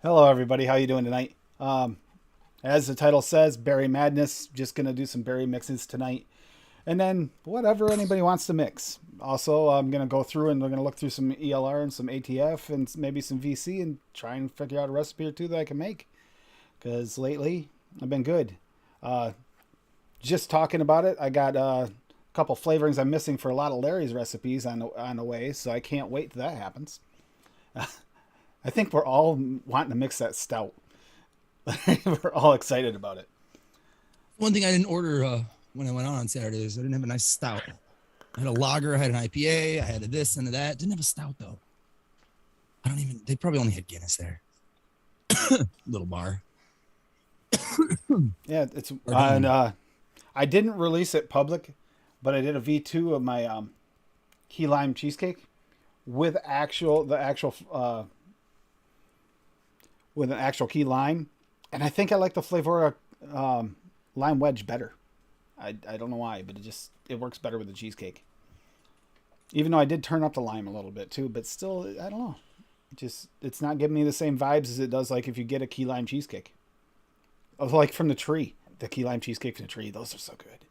Hello, everybody. How you doing tonight? As the title says, berry madness. Just gonna do some berry mixes tonight, and then whatever anybody wants to mix. Also, I'm gonna go through and we're gonna look through some ELR and some ATF and maybe some VC and try and figure out a recipe or two that I can make. Because lately I've been good. Uh, just talking about it, I got a couple flavorings I'm missing for a lot of Larry's recipes on the way, so I can't wait till that happens. I think we're all wanting to mix that stout. We're all excited about it. One thing I didn't order when I went on Saturday is I didn't have a nice stout. I had a lager, I had an IPA, I had a this and a that. Didn't have a stout though. They probably only had Guinness there. Little bar. Yeah, it's and I didn't release it public, but I did a V2 of my key lime cheesecake with with an actual key lime, and I think I like the flavor of lime wedge better. I don't know why, but it works better with the cheesecake. Even though I did turn up the lime a little bit too, but still I don't know. It's not giving me the same vibes as it does like if you get a key lime cheesecake. Like from the tree, the key lime cheesecake from the tree. Those are so good.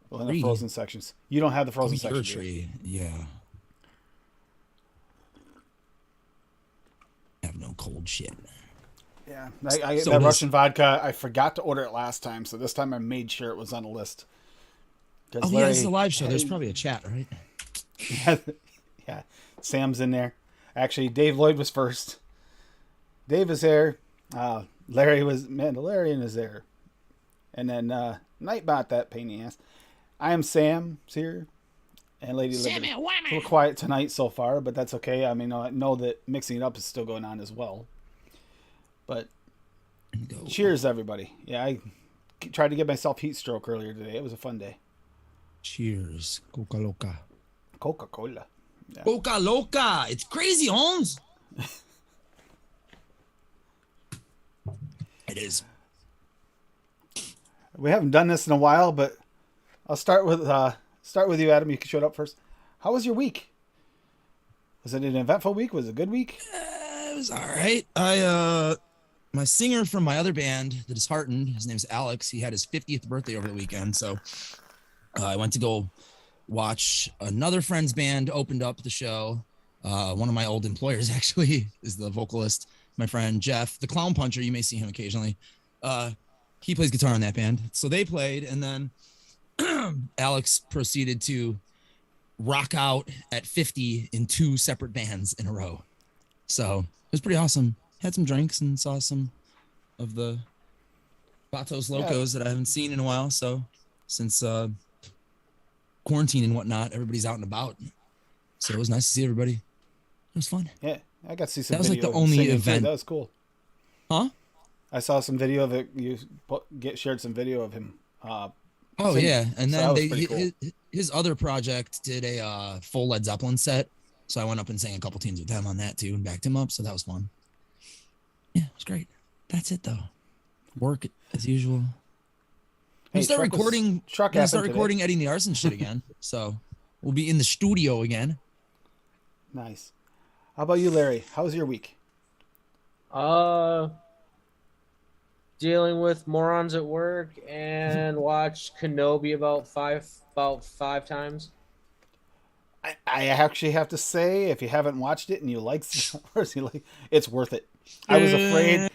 Well, in the frozen sections, you don't have the frozen section. Tree, yeah. I have no cold shit. Yeah, that Russian vodka. I forgot to order it last time, so this time I made sure it was on the list. Oh yeah, it's a live show. There's probably a chat, right? Yeah, yeah. Sam's in there. Actually, Dave Lloyd was first. Dave is there. Mandalorian is there, and then Nightbot, that pain in the ass. I am Sam here, and Lady Liberty. A little quiet tonight so far, but that's okay. I mean, I know that mixing it up is still going on as well. But cheers, everybody. Yeah, I tried to give myself heat stroke earlier today. It was a fun day. Cheers. Coca Loca. Coca-Cola. Yeah. Coca Loca. It's crazy, Holmes. It is. We haven't done this in a while, but I'll start with you, Adam. You can show it up first. How was your week? Was it an eventful week? Was it a good week? It was all right. My singer from my other band, The Disheartened, his name's Alex. He had his 50th birthday over the weekend, so I went to go watch another friend's band opened up the show. One of my old employers actually is the vocalist, my friend Jeff, the Clown Puncher. You may see him occasionally. He plays guitar in that band. So they played, and then Alex proceeded to rock out at 50 in two separate bands in a row. So it was pretty awesome. Had some drinks and saw some of the Vatos Locos that I haven't seen in a while. So since quarantine and whatnot, everybody's out and about. So it was nice to see everybody. It was fun. Yeah, I got to see some. That was like the only event. That was cool. Huh? I saw some video of it. You shared some video of him. Oh yeah, and then cool. his other project did a full Led Zeppelin set. So I went up and sang a couple tunes with them on that too and backed him up. So that was fun. Yeah, it was great. That's it though. Work as usual. Hey, start recording today. Eddie and the Arson shit again. So we'll be in the studio again. Nice. How about you, Larry? How was your week? Dealing with morons at work and watched Kenobi about five times. I actually have to say, if you haven't watched it and you like Star Wars, it's worth it. I was afraid.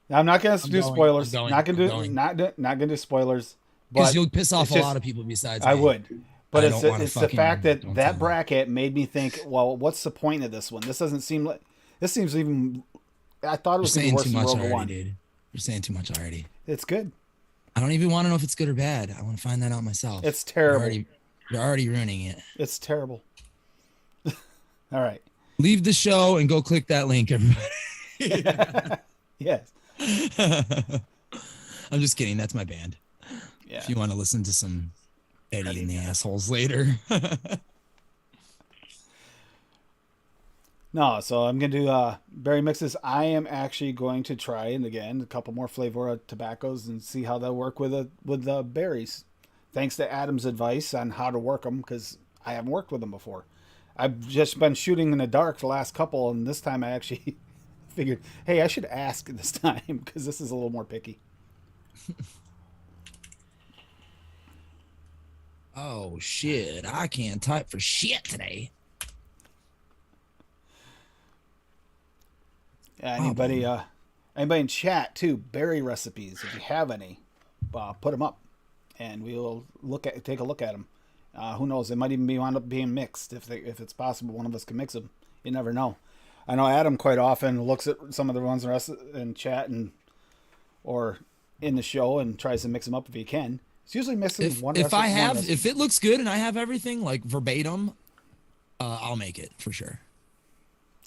I'm not going to do spoilers. Not going to do spoilers. Because you'll piss off a lot of people besides me. I would. But it's the fact that bracket made me think, well, what's the point of this one? This doesn't seem like... This seems even... I thought it was going to be worse than Rogue One. Dude. You're saying too much already. It's good. I don't even want to know if it's good or bad. I want to find that out myself. It's terrible. You're already ruining it. It's terrible. All right. Leave the show and go click that link, everybody. Yes. I'm just kidding. That's my band. Yeah. If you want to listen to some Eddie and the Assholes later. No, so I'm going to do berry mixes. I am actually going to try, and again, a couple more flavor tobaccos and see how they'll work with the berries. Thanks to Adam's advice on how to work them, because I haven't worked with them before. I've just been shooting in the dark the last couple, and this time I actually Figured, hey, I should ask this time because this is a little more picky. Oh shit! I can't type for shit today. Anybody, Problem. anybody in chat too? Berry recipes, if you have any, put them up, and we'll take a look at them. Who knows? They might even wind up being mixed if it's possible. One of us can mix them. You never know. I know Adam quite often looks at some of the ones in chat or in the show and tries to mix them up if he can. It's usually missing If one if recipe. I have if it looks good and I have everything like verbatim, I'll make it for sure.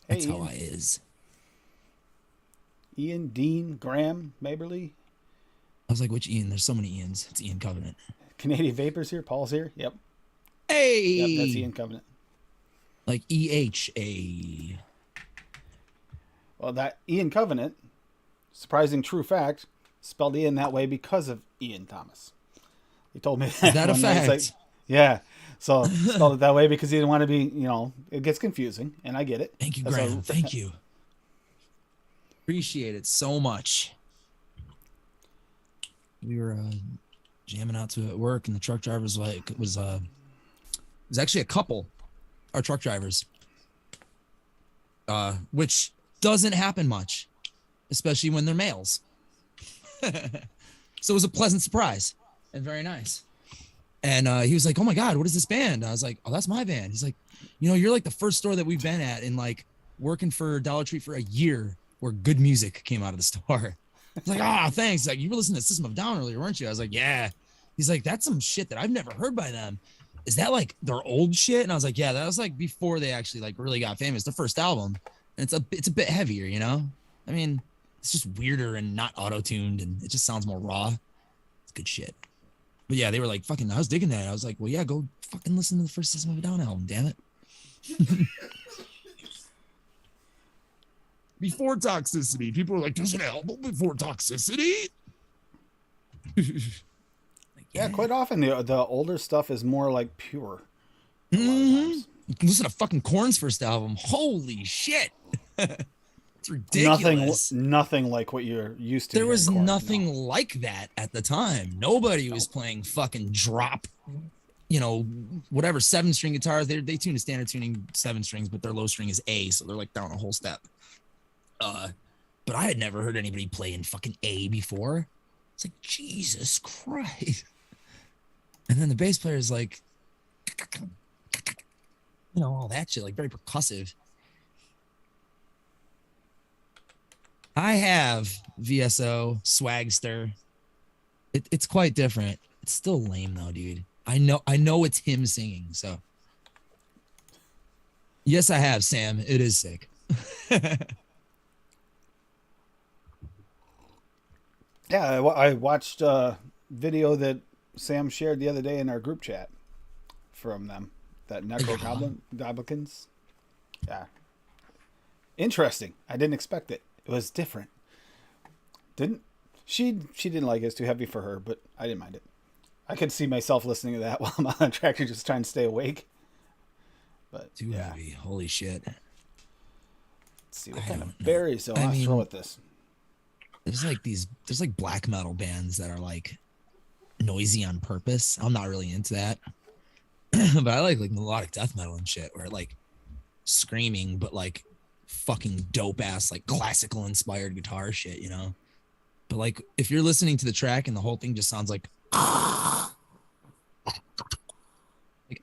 Hey, That's how Ian. I is. Ian, Dean, Graham, Maberly, I was like, which Ian? There's so many Ians. It's Ian Covenant. Canadian Vapors here. Paul's here. Yep. Hey. Yep, that's Ian Covenant. Like EHA. Well, that Ian Covenant, surprising true fact, spelled Ian that way because of Ian Thomas. He told me that. Is that a one night. fact? He's like, yeah. So spelled it that way because he didn't want to be, it gets confusing, and I get it. Thank you, That's Graham. Thank you. Appreciate it so much. We were jamming out to it at work, and the truck driver was like, it was actually a couple, our truck drivers, which doesn't happen much, especially when they're males. So it was a pleasant surprise and very nice. And he was like, "Oh my God, what is this band?" I was like, "Oh, that's my band." He's like, "You're like the first store that we've been at in like working for Dollar Tree for a year where good music came out of the store." He's like, "Ah, thanks." He's like, "You were listening to System of a Down earlier, weren't you?" I was like, "Yeah." He's like, "That's some shit that I've never heard by them. Is that like their old shit?" And I was like, "Yeah, that was like before they actually like really got famous, their first album." And it's a bit heavier, I mean, it's just weirder and not auto-tuned, and it just sounds more raw. It's good shit. But yeah, they were like, fucking, I was digging that. I was like, well, yeah, go fucking listen to the first System of a Down album, damn it. Before Toxicity. People were like, there's an album before Toxicity? Like, Yeah, quite often the older stuff is more like pure. A lot of Mm-hmm. times. Listen to fucking Korn's first album. Holy shit. It's ridiculous. Nothing like what you're used to. There was hearing Korn, nothing like that at the time. Nobody was playing fucking drop, whatever 7-string guitars. They tune a standard tuning 7 strings, but their low string is A, so they're like down a whole step. But I had never heard anybody play in fucking A before. It's like, Jesus Christ. And then the bass player is like, all that shit, like very percussive. I have VSO, Swagster. It's quite different. It's still lame though, dude. I know it's him singing, so. Yes, I have, Sam. It is sick. Yeah, I watched a video that Sam shared the other day in our group chat from them. That Necro Goblikins. Yeah. Interesting. I didn't expect it. It was different. She didn't like it. It's too heavy for her, but I didn't mind it. I could see myself listening to that while I'm on the tractor just trying to stay awake. But Too heavy. Holy shit. Let's see what kind of berries I'll throw at this. There's like black metal bands that are like noisy on purpose. I'm not really into that. But I like melodic death metal and shit where like screaming, but like fucking dope ass, like classical inspired guitar shit, But like if you're listening to the track and the whole thing just sounds like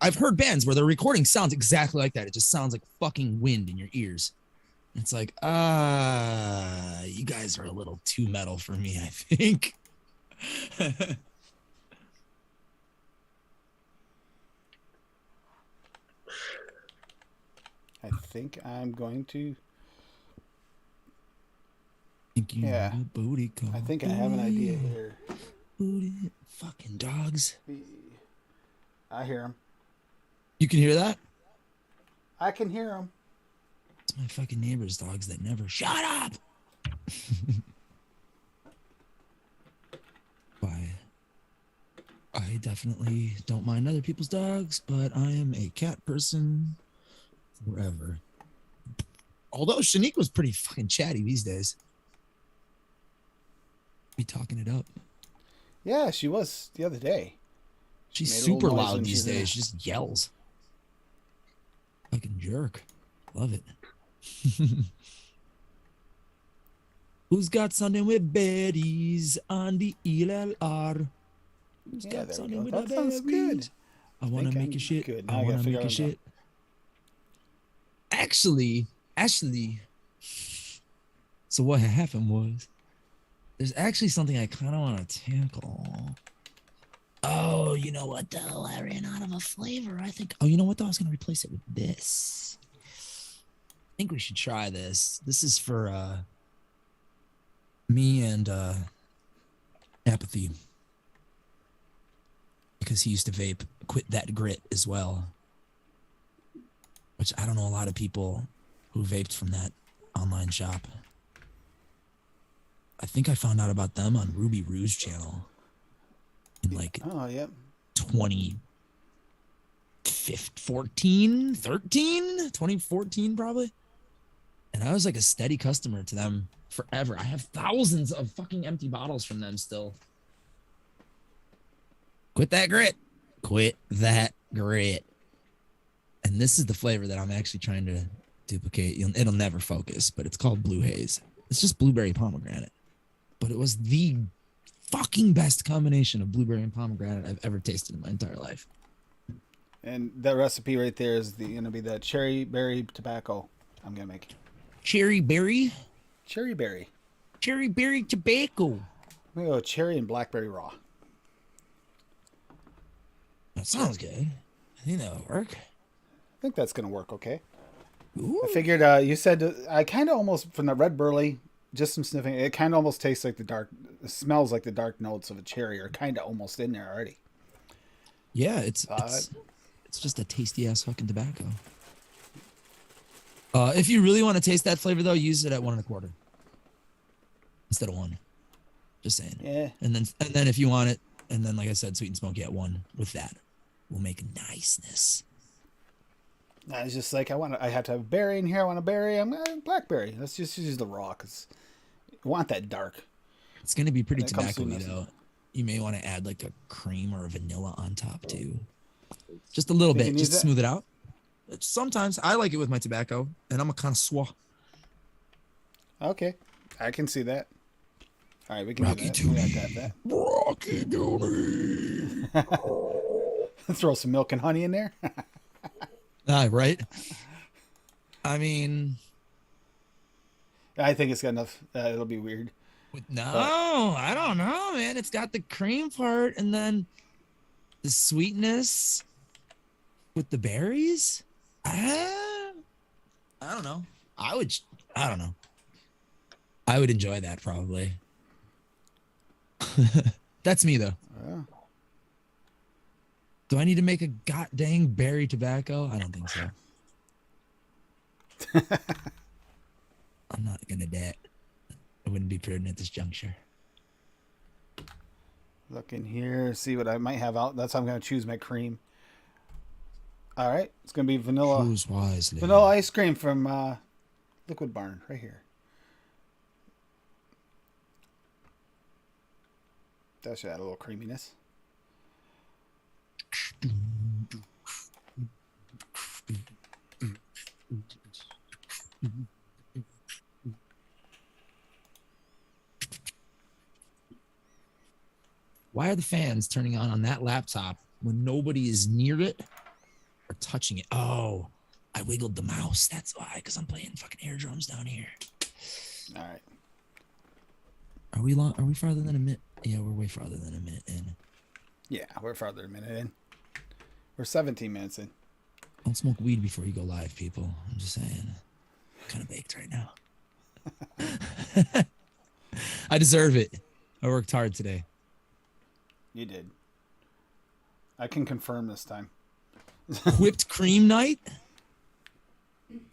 I've heard bands where their recording sounds exactly like that. It just sounds like fucking wind in your ears. It's like, you guys are a little too metal for me, I think. I think I'm going to. Yeah. Booty call. I think I have an idea here. Booty. Fucking dogs. I hear them. You can hear that? I can hear them. It's my fucking neighbor's dogs that never shut up. I definitely don't mind other people's dogs, but I am a cat person forever. Although Shanique was pretty fucking chatty these days. Be talking it up. Yeah, she was the other day. She's Made a little super noise loud when these she's in days. there. She just yells. Fucking jerk. Love it. Who's got something with berries on the ELR? Who's Yeah, got there we something go. with That the sounds berries? good. I want to think make I'm a shit. good. Now I I gotta want to figure make a out shit. Actually, so what happened was there's actually something I kind of want to tackle. Oh, you know what though? I ran out of a flavor. I think. Oh, you know what though? I was gonna replace it with this. I think we should try this. This is for me and Apathy, because he used to vape. Quit that grit as well, which I don't know a lot of people who vaped from that online shop. I think I found out about them on Ruby Rouge channel in like Oh, yep. 2014, 2014 probably. And I was like a steady customer to them forever. I have thousands of fucking empty bottles from them still. Quit that grit. Quit that grit. And this is the flavor that I'm actually trying to duplicate. It'll never focus, but it's called Blue Haze. It's just blueberry pomegranate. But it was the fucking best combination of blueberry and pomegranate I've ever tasted in my entire life. And that recipe right there is going to be the cherry berry tobacco I'm going to make. Cherry berry? Cherry berry. Cherry berry tobacco. I'm going to go cherry and blackberry raw. That sounds good. I think that'll work. I think that's going to work okay. Ooh. I figured you said I kind of almost, from the red burley, just some sniffing, it kind of almost tastes like it smells like the dark notes of a cherry are kind of almost in there already. Yeah, it's just a tasty ass fucking tobacco. If you really want to taste that flavor though, use it at 1 1/4 instead of 1. Just saying. Yeah. And then if you want it, and then like I said, sweet and smoky at 1 with that, will make niceness. I was just like, I have to have berry in here. I want a berry. I'm blackberry. Let's just use the raw because you want that dark. It's gonna be pretty When it comes to tobacco-y though. You may want to add like a cream or a vanilla on top too. Just a little You bit, can just to use it? smooth it out. Sometimes I like it with my tobacco, and I'm a connoisseur. Okay, I can see that. All right, we can Rocky do that. We got Toonie. that. Rocky Toonie. Throw some milk and honey in there. Right? I mean, I think it's got enough. It'll be weird. I don't know, man. It's got the cream part and then the sweetness with the berries. I don't know. I don't know. I would enjoy that probably. That's me though. Do I need to make a god dang berry tobacco? I don't think so. I'm not gonna do it. I wouldn't be prudent at this juncture. Look in here, see what I might have out. That's how I'm going to choose my cream. All right, it's going to be vanilla. Choose wisely. Vanilla ice cream from Liquid Barn right here. That should add a little creaminess. Why are the fans turning on that laptop when nobody is near it or touching it? Oh, I wiggled the mouse. That's why, because I'm playing fucking air drums down here. All right. Are we long? Are we farther than a minute? Yeah, we're way farther than a minute in. Yeah, we're farther than a minute in. We're 17 minutes in. Don't smoke weed before you go live, people. I'm just saying. I'm kind of baked right now. I deserve it. I worked hard today. You did. I can confirm this time. Whipped cream night?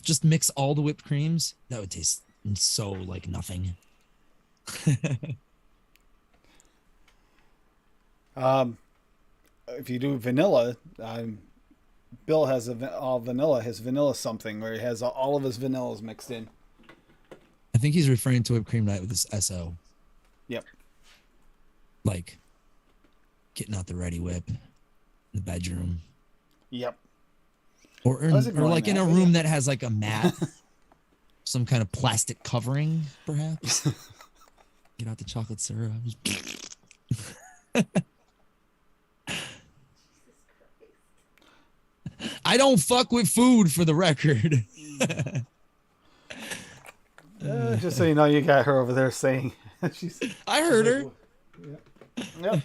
Just mix all the whipped creams? That would taste so like nothing. If you do vanilla, Bill has all vanilla, his vanilla something, where he has all of his vanillas mixed in. I think he's referring to whipped cream night with this SO. Yep. Like getting out the ready whip in the bedroom. Yep. Or like in a room that has like a mat, some kind of plastic covering, perhaps. Get out the chocolate syrup. I don't fuck with food, for the record. Just so you know, you got her over there saying. I heard her. Yep.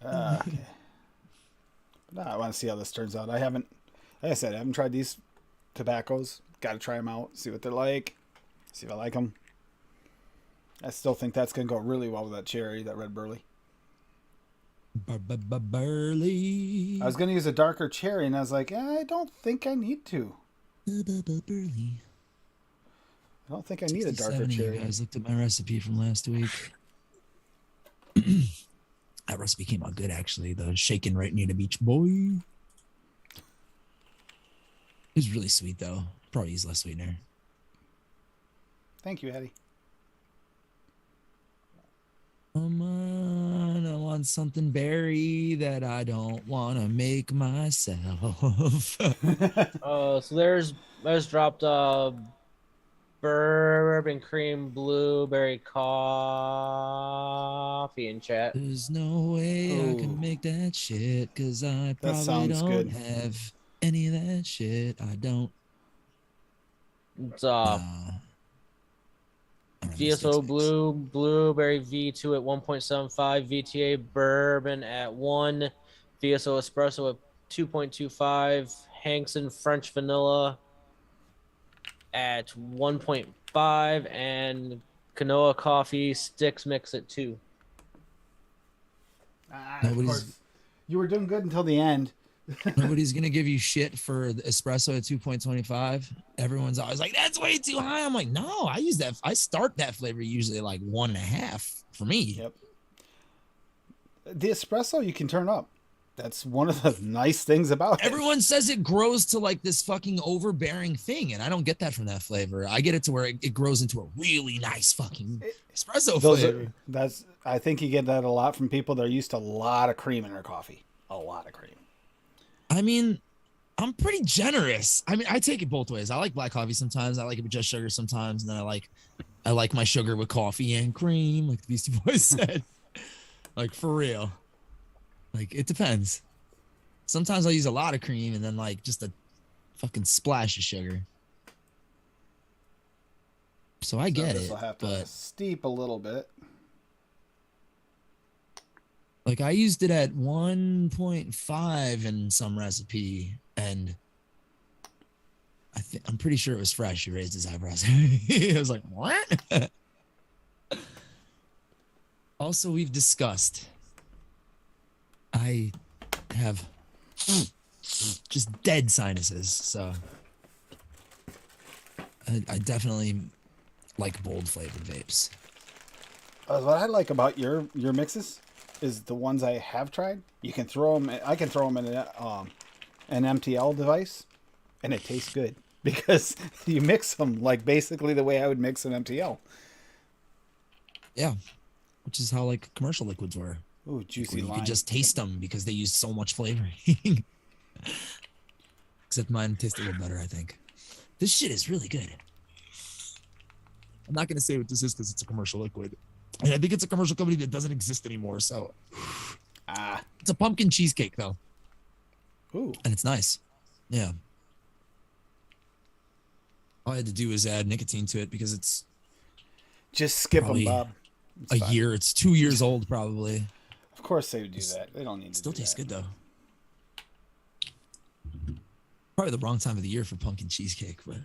Okay. No, I want to see how this turns out. Like I said, I haven't tried these tobaccos. Got to try them out, see what they're like, see if I like them. I still think that's going to go really well with that cherry, that red burley. Burley. I was going to use a darker cherry, and I was like, I don't think I need to. Burley. I don't think I need a darker cherry. You guys looked at my recipe from last week. That recipe came out good, actually. The shaken right near the beach boy. It was really sweet, though. Probably use less sweetener. Thank you, Eddie. Come on, I want something berry that I don't want to make myself. So there's dropped bourbon cream blueberry coffee in chat. There's no way I can make that shit, because I probably don't have any of that shit. I don't. It's VSO blueberry V2 at 1.75, VTA bourbon at 1, VSO espresso at 2.25, Hankson French vanilla at 1.5, and Kanoa coffee sticks mix at 2. Of course, you were doing good until the end. Nobody's gonna give you shit for the espresso at 2.25. Everyone's always like, "That's way too high." I'm like, "No, I use that. I start that flavor usually like 1.5 for me." Yep. The espresso you can turn up. That's one of the nice things about it. Everyone says it grows to like this fucking overbearing thing, and I don't get that from that flavor. I get it to where it grows into a really nice fucking espresso flavor. I think you get that a lot from people that are used to a lot of cream in their coffee. A lot of cream. I mean, I'm pretty generous. I mean, I take it both ways. I like black coffee sometimes. I like it with just sugar sometimes, and then I like my sugar with coffee and cream, like the Beastie Boys said. Like, for real. Like, it depends. Sometimes I'll use a lot of cream and then like just a fucking splash of sugar. So I get it. Will have to steep a little bit. Like, I used it at 1.5 in some recipe, and I'm pretty sure it was fresh. He raised his eyebrows. I was like, what? Also, we've discussed, I have just dead sinuses, so I definitely like bold flavored vapes. What I like about your mixes is the ones I have tried. You can throw them. I can throw them in an MTL device, and it tastes good because you mix them like basically the way I would mix an MTL. Yeah, which is how like commercial liquids were. Ooh, juicy lime. You lime. could just taste them because they use so much flavoring. Except mine tastes a little better, I think. This shit is really good. I'm not gonna say what this is because it's a commercial liquid. And I think it's a commercial company that doesn't exist anymore, so. It's a pumpkin cheesecake, though. Ooh. And it's nice. Yeah. All I had to do was add nicotine to it because it's. Just skip them, Bob. It's fine. Year. It's 2 years old, probably. Of course they would do that. They don't need to. Still tastes good, though. Probably the wrong time of the year for pumpkin cheesecake, but.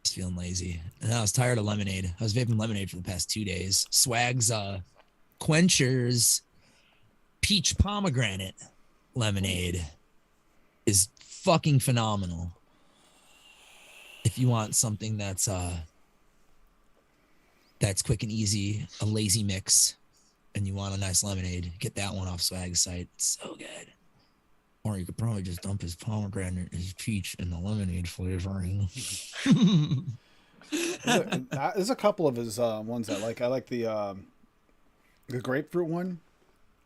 Feeling lazy, and I was tired of lemonade. I was vaping lemonade for the past 2 days. Swag's Quenchers peach pomegranate lemonade is fucking phenomenal. If you want something that's quick and easy, a lazy mix and you want a nice lemonade, get that one off Swag's site. It's so good. Or you could probably just dump his pomegranate, his peach, in the lemonade flavoring. There's a couple of his ones I like. I like the grapefruit one.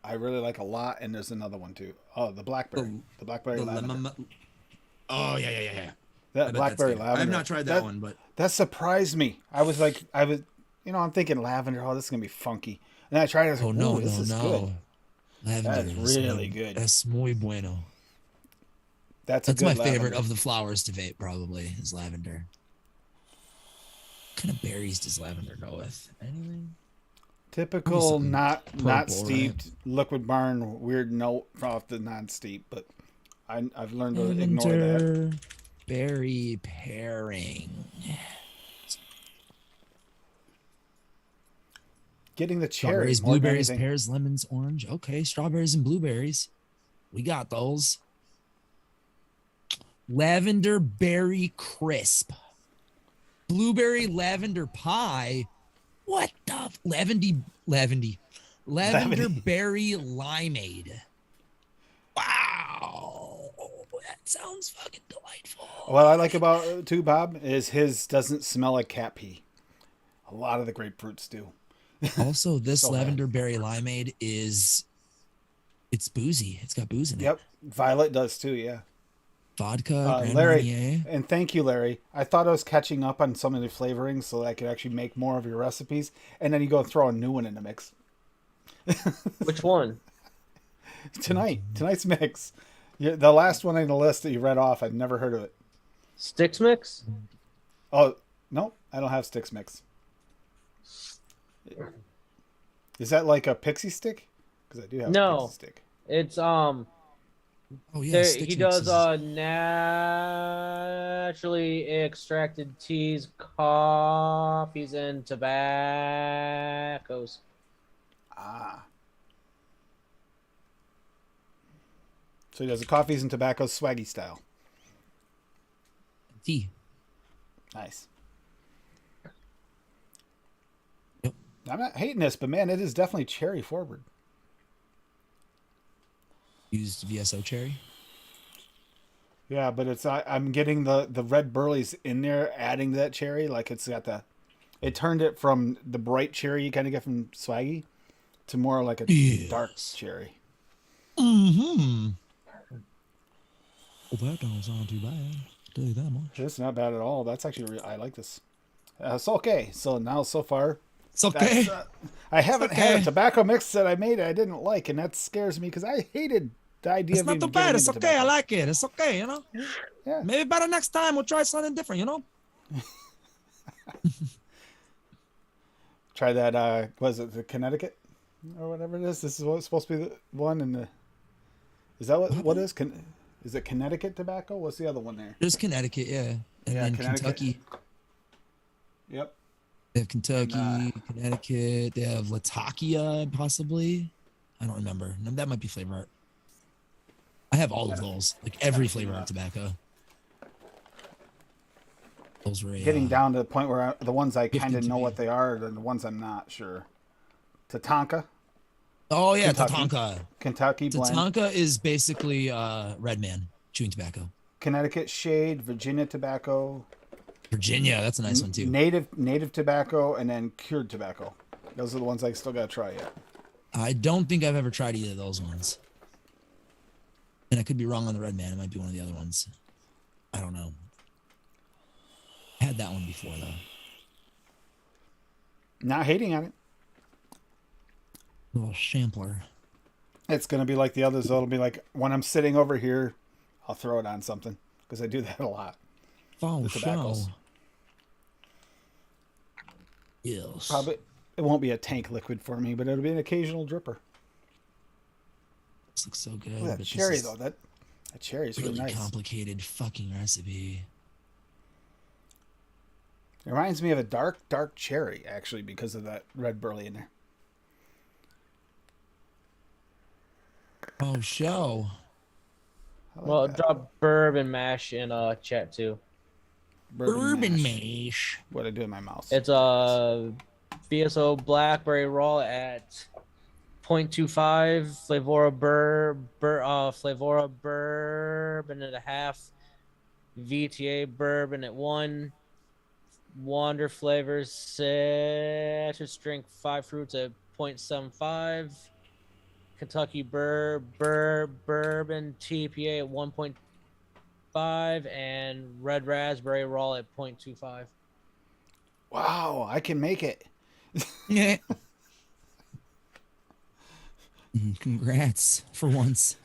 I really like a lot, and there's another one too. Oh, the blackberry lavender. Oh yeah. That blackberry lavender. I've not tried that one, but that surprised me. I was, I'm thinking lavender. Oh, this is gonna be funky. And then I tried it. I was like, no, this is good. Lavender That's really good. Es muy bueno. That's my favorite of the flowers to vape. Probably is lavender. What kind of berries does lavender go with? Anything? Typical, not purple, steeped, right? Liquid Barn weird note off the non-steep, but I've learned to ignore that. Berry pairing. Getting the cherries, strawberries, blueberries, pears, lemons, orange. Okay, strawberries and blueberries. We got those. Lavender berry crisp. Blueberry lavender pie. What the lavender berry limeade. Wow, that sounds fucking delightful. What I like about it too, Bob, is his doesn't smell like cat pee. A lot of the grapefruits do. Also, this lavender berry limeade it's boozy. It's got booze in it. Yep, Violet does too. Yeah. Vodka, Grand Larry, Marnier. and thank you, Larry. I thought I was catching up on some of the flavorings so that I could actually make more of your recipes, and then you go throw a new one in the mix. Which one? Tonight's mix. The last one on the list that you read off, I've never heard of it. Sticks mix? Oh, no, I don't have sticks mix. Is that like a pixie stick? Because I do have a pixie stick. It's Oh yeah, he does naturally extracted teas, coffees, and tobaccos. Ah. So he does the coffees and tobaccos swaggy style. tea. Nice. Yep. I'm not hating this, but man, it is definitely cherry forward. Used VSO cherry. Yeah, but I'm getting the red burleys in there, adding that cherry. Like it turned it from the bright cherry you kind of get from Swaggy to more like a dark cherry. Mm-hmm. Well, that don't sound too bad. I'll tell you that much. It's not bad at all. That's actually I like this. It's okay. So now so far, it's okay. I haven't had a tobacco mix that I made I didn't like, and that scares me because I hated the idea it's of not too bad. It's okay. Tobacco. I like it. It's okay. You know. Yeah. Maybe better next time we'll try something different. You know. Try that. Was it the Connecticut or whatever it is? This is what's supposed to be the one in the. Is that what is? Is it Connecticut tobacco? What's the other one there? There's Connecticut, yeah, and then Kentucky. Yep. They have Kentucky, Connecticut. They have Latakia, possibly. I don't remember. That might be flavor art. I have all of those, like every flavor art tobacco. Those were getting down to the point where the ones I kind of know what they are, and the ones I'm not sure. Tatanka. Oh yeah, Kentucky blend. Tatanka is basically Red Man chewing tobacco. Connecticut shade, Virginia tobacco. Virginia, that's a nice one too. Native tobacco, and then cured tobacco. Those are the ones I still got to try yet. I don't think I've ever tried either of those ones. And I could be wrong on the Red Man. It might be one of the other ones. I don't know. I had that one before though. Not hating on it. Little sampler. It's gonna be like the others. Though. It'll be like when I'm sitting over here, I'll throw it on something because I do that a lot. Oh, show. Yes. Probably it won't be a tank liquid for me, but it'll be an occasional dripper. This looks so good. Look at that cherry though. That cherry is really nice. Complicated fucking recipe. It reminds me of a dark cherry actually because of that red burley in there. Oh, show. Well, drop bourbon mash in chat too. Bourbon mash. What I do in my mouth. It's a VSO blackberry raw at 0.25. Flavora bourbon at a half. VTA bourbon at 1. Wander flavors citrus drink 5 fruits at 0.75. Kentucky bourbon TPA at 1.5 and red raspberry raw at 0.25. Wow, I can make it. Yeah. Congrats for once.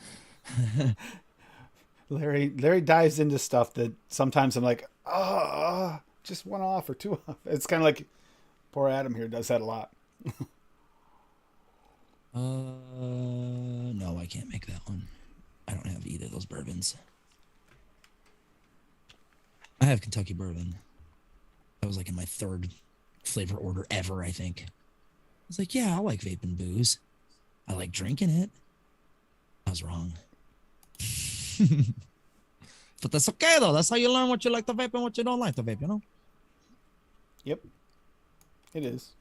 Larry dives into stuff that sometimes I'm like, just one off or two off. It's kind of like poor Adam here does that a lot. No, I can't make that one. I don't have either of those bourbons. I have Kentucky bourbon. That was like in my 3rd flavor order ever, I think. I was like, yeah, I like vaping booze. I like drinking it. I was wrong. But that's okay, though. That's how you learn what you like to vape and what you don't like to vape, you know? Yep, it is.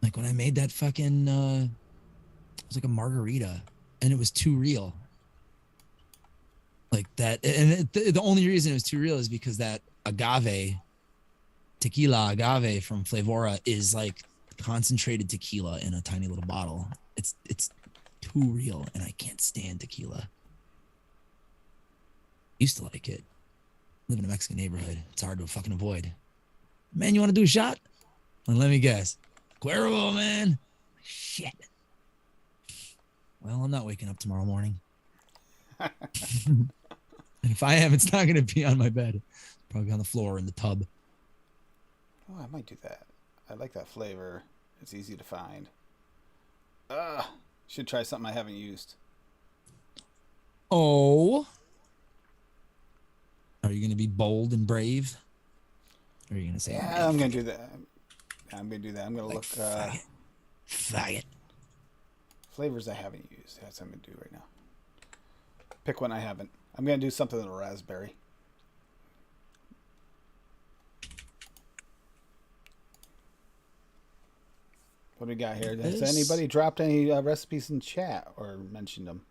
Like when I made that fucking, it was like a margarita, and it was too real. Like that, and the only reason it was too real is because that tequila agave from Flavora is like concentrated tequila in a tiny little bottle. It's too real, and I can't stand tequila. Used to like it. Live in a Mexican neighborhood. It's hard to fucking avoid. Man, you want to do a shot? Well, let me guess. Cuervo, man. Shit. Well, I'm not waking up tomorrow morning. And if I am, it's not going to be on my bed. Probably on the floor in the tub. Oh, I might do that. I like that flavor. It's easy to find. Should try something I haven't used. Oh. Are you going to be bold and brave? Or are you going to say, yeah, I'm going to do that. I'm going to do that. I'm going to look. Faggot. Flavors I haven't used. That's what I'm going to do right now. Pick one I haven't. I'm going to do something with a raspberry. What do we got here? Has anybody dropped any recipes in chat or mentioned them?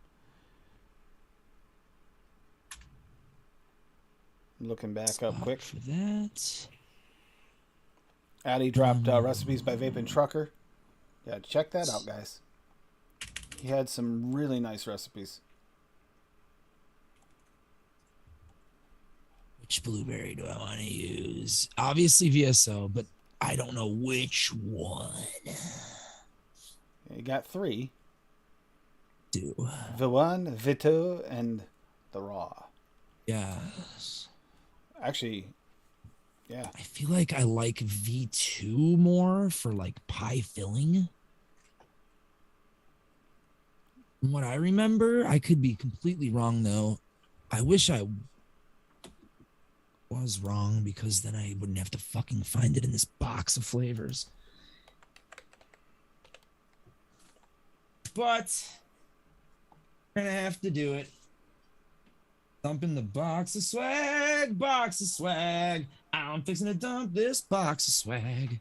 Looking back up quick. For that. Addy dropped recipes by Vaping Trucker. Yeah, check that out, guys. He had some really nice recipes. Which blueberry do I want to use? Obviously VSO, but I don't know which one. You got 3. Do. V1, V2, and the raw. Yes. Actually, yeah. I feel like I like V2 more for like pie filling. From what I remember, I could be completely wrong though. I wish I was wrong because then I wouldn't have to fucking find it in this box of flavors. But I'm gonna have to do it. Dump in the box of swag, box of swag. I'm fixing to dump this box of swag.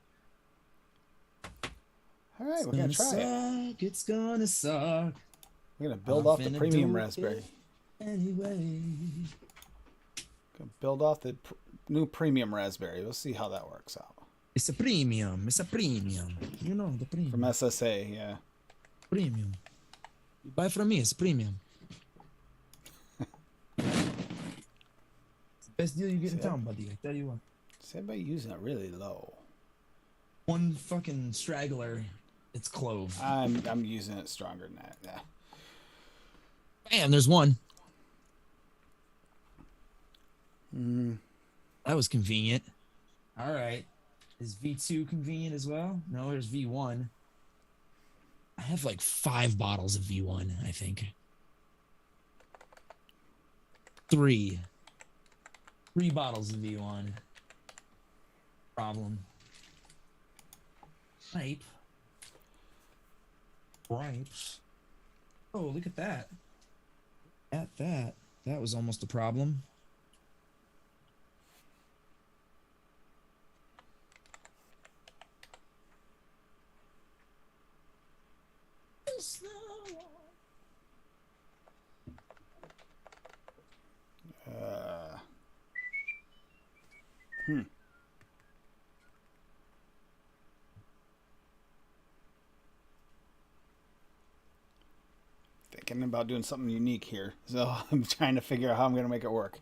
All right, we're going to try it. It's gonna suck. We're going to build off the premium raspberry. Anyway. Gonna build off the new premium raspberry. We'll see how that works out. It's a premium. It's a premium. You know, the premium. From SSA, yeah. Premium. You buy from me, it's a premium. It's the best deal you get in town, buddy. I tell you what. Is everybody using it really low? One fucking straggler. It's clove. I'm using it stronger than that. Yeah. Bam, there's one. Mm. That was convenient. All right. Is V2 convenient as well? No, there's V1. I have like 5 bottles of V1, I think. 3 bottles of V1. Problem. Pipe. Gripes. Oh, look at that. At that. That was almost a problem. slow walk. Hmm. Thinking about doing something unique here, so I'm trying to figure out how I'm going to make it work.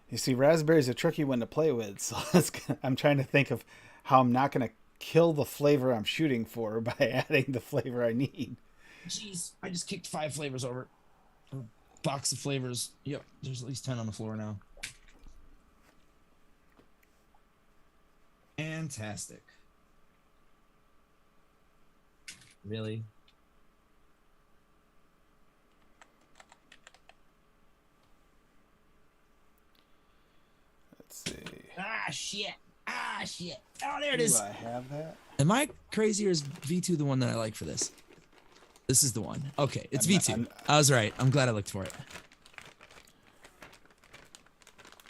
You see, raspberry's a tricky one to play with, so I'm trying to think of how I'm not going to kill the flavor I'm shooting for by adding the flavor I need. Jeez, I just kicked 5 flavors over. A box of flavors. Yep, there's at least 10 on the floor now. Fantastic. Really? Let's see. Ah, shit. Ah, shit. Oh, there it Do is. I have that? Am I crazy or is V2 the one that I like for this? This is the one. Okay, it's V2. I was right. I'm glad I looked for it.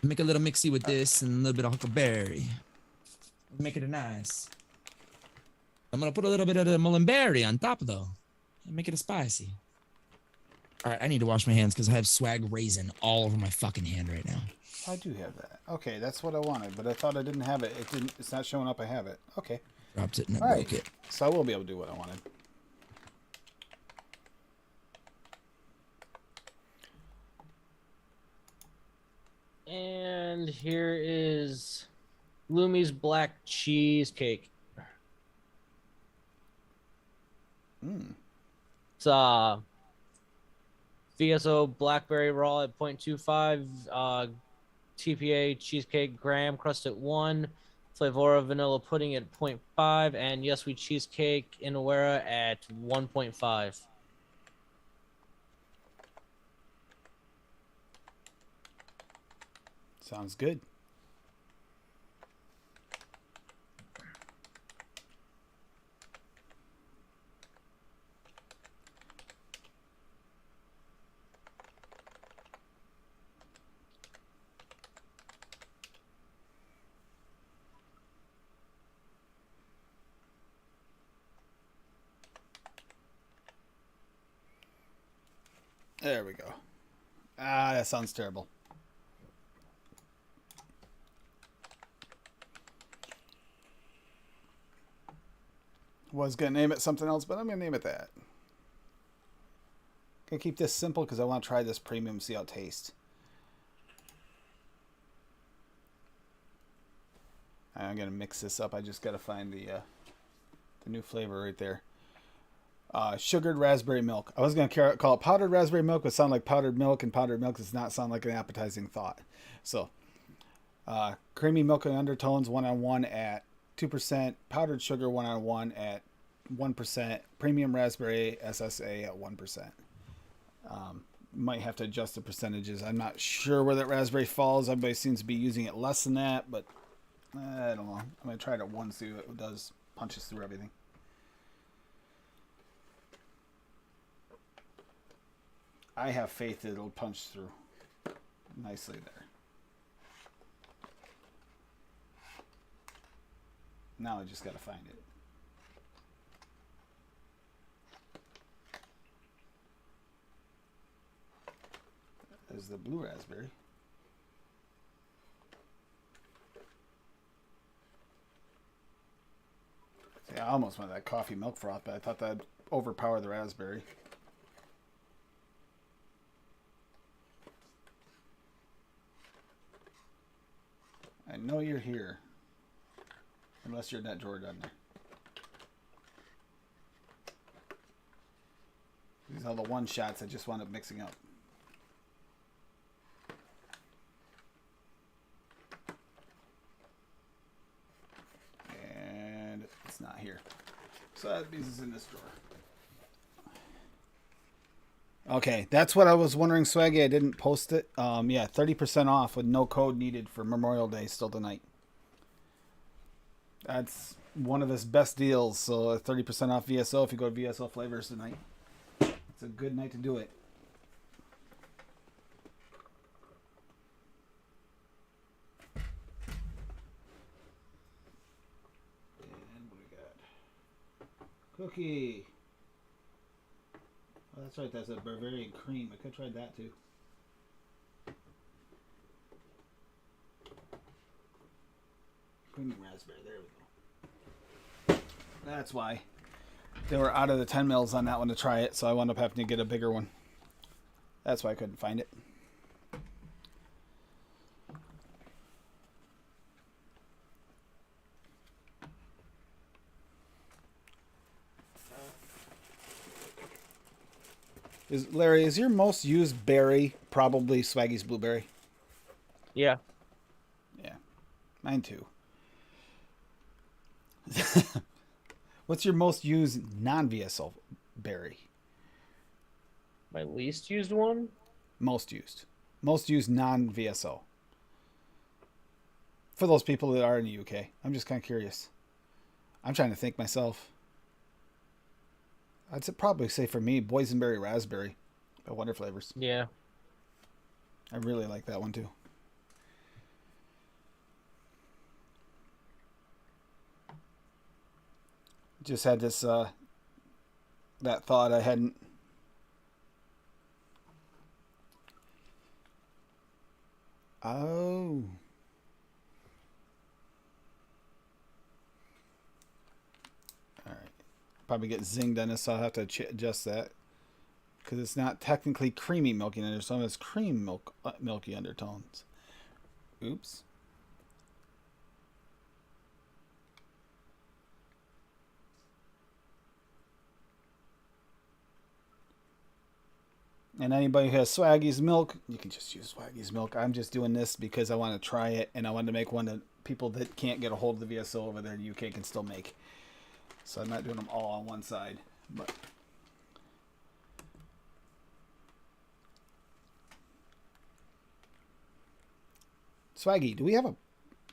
Make a little mixy with this and a little bit of huckleberry. Make it a nice. I'm gonna put a little bit of the mullenberry on top though. And make it a spicy. Alright, I need to wash my hands because I have swag raisin all over my fucking hand right now. I do have that. Okay, that's what I wanted, but I thought I didn't have it. It's not showing up I have it. Okay. Dropped it and All I right. broke it. So I will be able to do what I wanted. And here is Lumi's black cheesecake. It's VSO blackberry raw at 0.25, TPA cheesecake graham crust at 1, Flavora vanilla pudding at 0.5, and Yes We cheesecake Inawera at 1.5. Sounds good. There we go. Ah, that sounds terrible. Was going to name it something else, but I'm going to name it that. Going to keep this simple because I want to try this premium, see how it tastes. I'm going to mix this up. I just got to find the new flavor right there. Sugared raspberry milk. I was going to call it powdered raspberry milk, but sound like powdered milk, and powdered milk does not sound like an appetizing thought. So, creamy milk and undertones 1-on-1 at 2%, powdered sugar 1-on-1 at 1%, premium raspberry SSA at 1%. Might have to adjust the percentages. I'm not sure where that raspberry falls. Everybody seems to be using it less than that, but I don't know. I'm going to try it at 1, see what it does. Punches through everything. I have faith that it'll punch through nicely there. Now I just got to find it. There's the blue raspberry. See, I almost went that coffee milk froth, but I thought that'd overpower the raspberry. I know you're here. Unless you're in that drawer down there. These are the one shots I just wound up mixing up. And it's not here. So that means it's in this drawer. Okay, that's what I was wondering, Swaggy. I didn't post it. Yeah, 30% off with no code needed for Memorial Day still tonight. That's one of his best deals. So 30% off VSO if you go to VSO Flavors tonight. It's a good night to do it. And what we got? Cookie. Oh, that's right. That's a Bavarian cream. I could have tried that too. Creamy raspberry. There we go. That's why. They were out of the 10 mils on that one to try it, so I wound up having to get a bigger one. That's why I couldn't find it. Larry, is your most used berry probably Swaggy's blueberry? Yeah. Yeah, mine too. What's your most used non-VSO berry? My least used one? Most used. Most used non-VSO. For those people that are in the UK. I'm just kind of curious. I'm trying to think myself. I'd probably say for me, boysenberry raspberry by Wonder Flavors. Yeah. I really like that one too. Just had this that thought I hadn't. Oh. All right. Probably get zinged on this, so I'll have to adjust that because it's not technically creamy milky undertones. It's cream milky undertones. Oops. And anybody who has Swaggy's milk, you can just use Swaggy's milk. I'm just doing this because I want to try it, and I want to make one that people that can't get a hold of the VSO over there in the UK can still make. So I'm not doing them all on one side. But Swaggy, do we have a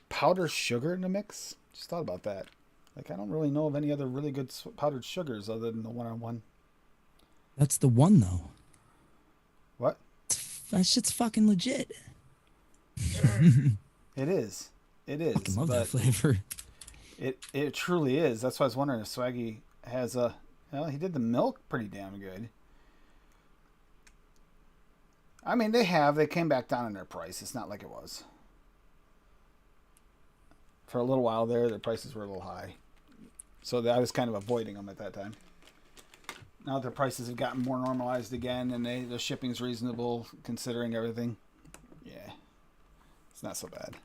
powdered sugar in the mix? Just thought about that. Like, I don't really know of any other really good powdered sugars other than the one-on-one. That's the one, though. What? That shit's fucking legit. It is. It is. I fucking love that but flavor. it truly is. That's why I was wondering if Swaggy has a... Well, he did the milk pretty damn good. I mean, they came back down in their price. It's not like it was. For a little while there, their prices were a little high. So I was kind of avoiding them at that time. Now their prices have gotten more normalized again, and the shipping's reasonable considering everything. Yeah, it's not so bad.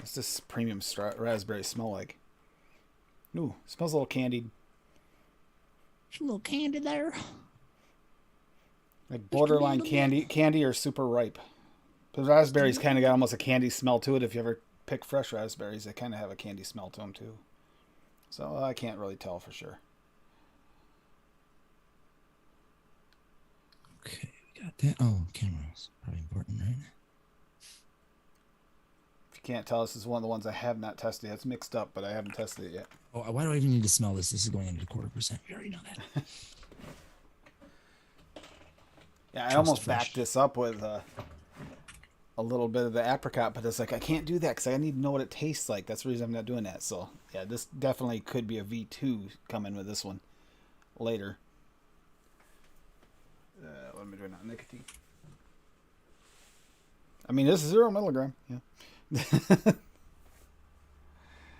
What's this premium raspberry smell like? Ooh, smells a little candied. There's a little candy there. Like borderline candy or super ripe. The raspberries kind of got almost a candy smell to it. If you ever pick fresh raspberries, they kind of have a candy smell to them too. So I can't really tell for sure. Okay, we got that. Oh, camera's probably important, right? If you can't tell, this is one of the ones I have not tested yet. It's mixed up, but I haven't tested it yet. Oh, why do I even need to smell this? This is going into 0.25%. We already know that. Yeah, I almost backed this up with a little bit of the apricot, but it's like I can't do that because I need to know what it tastes like. That's the reason I'm not doing that. So yeah, this definitely could be a V2 coming with this one later. What am I doing now? Nicotine. I mean, this is 0 milligram. Yeah.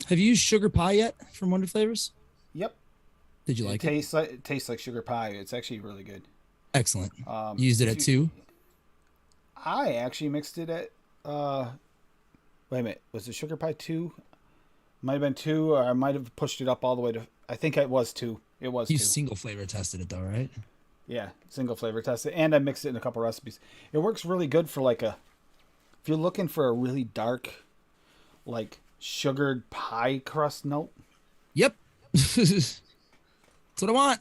Have you used sugar pie yet from Wonder Flavors? Yep. Did you like it? It tastes like sugar pie. It's actually really good. Excellent. You used it at 2? I actually mixed it at wait a minute, was it sugar pie 2? Might have been 2, or I might have pushed it up all the way to, I think it was 2. It was 2. You single flavor tested it though, right? Yeah, single flavor tested, and I mixed it in a couple recipes. It works really good for like if you're looking for a really dark, like sugared pie crust note. Yep. That's what I want.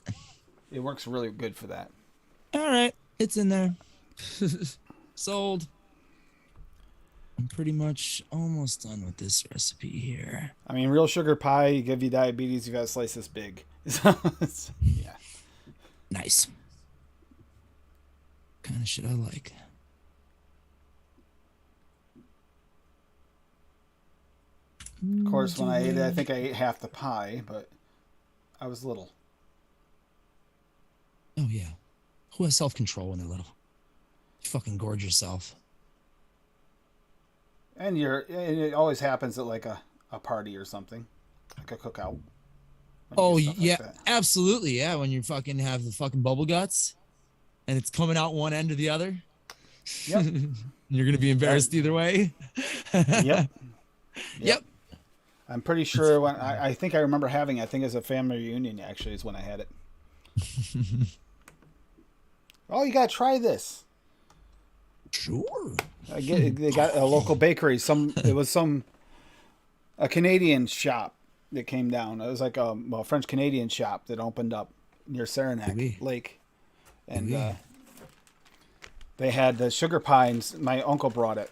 It works really good for that. All right, it's in there. Sold. I'm pretty much almost done with this recipe here. I mean, real sugar pie, you give you diabetes, you got to slice this big. So, yeah. Nice. kind of shit I like. Of course, when I ate it, I think I ate half the pie, but I was little. Oh yeah. Who has self-control when they're little? You fucking gorge yourself. And it always happens at like a party or something, like a cookout. Oh Stuff yeah, like that. absolutely. Yeah, when you fucking have the fucking bubble guts and it's coming out one end or the other. Yep. You're gonna be embarrassed either way. Yep. Yep. I'm pretty sure when I think I remember having it, I think as a family reunion actually is when I had it. Oh, you gotta try this. Sure. They got a local bakery. It was a Canadian shop that came down. It was like a French Canadian shop that opened up near Saranac Lake, and they had the sugar pie. And my uncle brought it,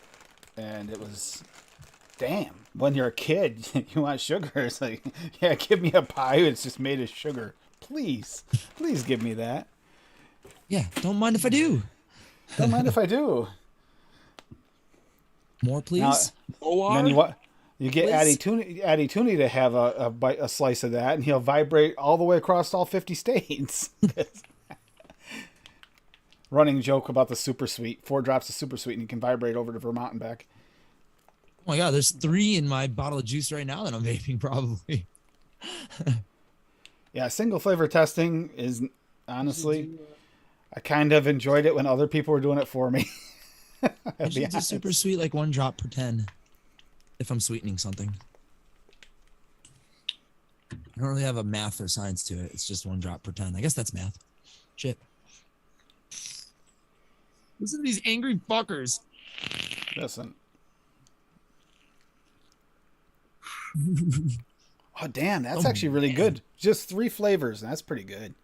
and it was, damn. When you're a kid, you want sugar. It's like, yeah, give me a pie. It's just made of sugar. Please give me that. Yeah, don't mind if I do. Don't mind if I do. More, please. And then you get Addy Tooney to have a slice of that, and he'll vibrate all the way across all 50 states. Running joke about the super sweet. 4 drops of super sweet, and you can vibrate over to Vermont and back. Oh my god, there's 3 in my bottle of juice right now that I'm vaping probably. Yeah, single flavor testing is honestly, I kind of enjoyed it when other people were doing it for me. I should do super sweet, like 1 drop per 10 if I'm sweetening something. I don't really have a math or science to it. It's just 1 drop per 10. I guess that's math. Shit. Listen to these angry fuckers. Listen. Oh, damn. That's actually really good. Just 3 flavors. That's pretty good.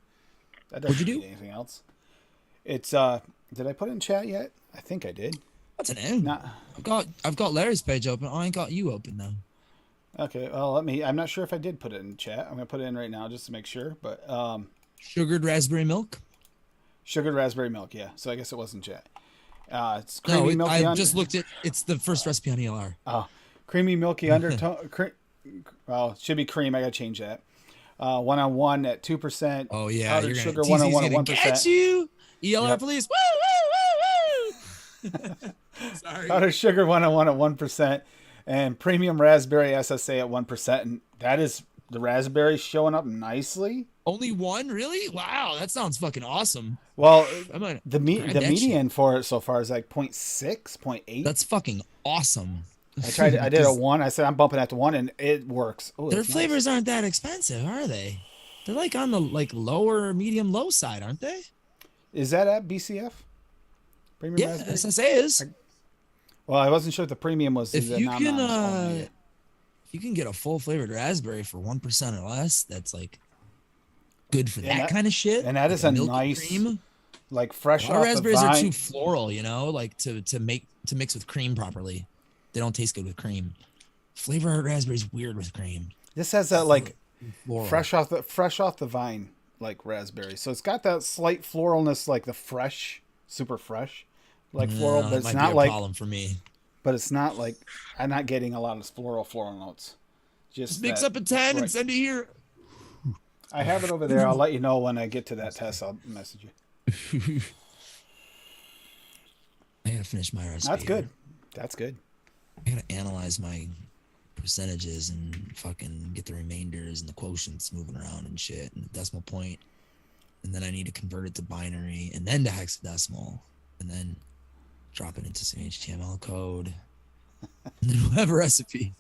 That doesn't What'd you need do? anything else. It's, did I put it in chat yet? I think I did. What's an M? Nah. I've got Larry's page open. I ain't got you open though. Okay, well, I'm not sure if I did put it in chat. I'm going to put it in right now just to make sure. But Sugared raspberry milk? sugared raspberry milk, yeah. So I guess it wasn't chat. It's creamy milky I under. just looked at it's the first recipe on ELR. Oh, creamy milky undertone. Well, it should be cream. I got to change that. 1-on-1 at 2%. Oh yeah, Powdered you're gonna, sugar TZ's 1-on-1 at gonna 1%. get you. ELR Yep. police. Woo, woo, woo, woo. Sorry. Powdered sugar 1-on-1 at 1%, and premium raspberry SSA at 1%. And that is the raspberry showing up nicely. Only 1, really? Wow, that sounds fucking awesome. Well, I might the grab that median for it so far is like 0.6, 0.8. That's fucking awesome. I did a 1. I said I'm bumping that to 1, and it works. Ooh, Their that's flavors nice. aren't that expensive, are they? They're like on the lower, medium, low side, aren't they? Is that at BCF? Premium Yeah, raspberry? SSA is. Well, I wasn't sure if the premium was If the you nom-noms can, only. if you can get a full flavored raspberry for 1% or less, that's like good for that kind of shit. And that like is a milky nice, cream. like fresh Our off the raspberries vine. are too floral, you know, like to mix with cream properly. They don't taste good with cream. Flavor raspberries weird with cream. This has that like Floral. fresh off the vine like raspberry. So it's got that slight floralness, like the fresh, super fresh, like floral, No, but that it's might not be a like. problem for me. But it's not like I'm not getting a lot of floral notes. Just mix up a 10 and right. send it here. I have it over there. I'll let you know when I get to that test. I'll message you. I gotta finish my recipe. That's good. That's good. I gotta analyze my percentages and fucking get the remainders and the quotients moving around and shit and the decimal point. And then I need to convert it to binary and then to hexadecimal and then drop it into some HTML code. And then we'll have a recipe.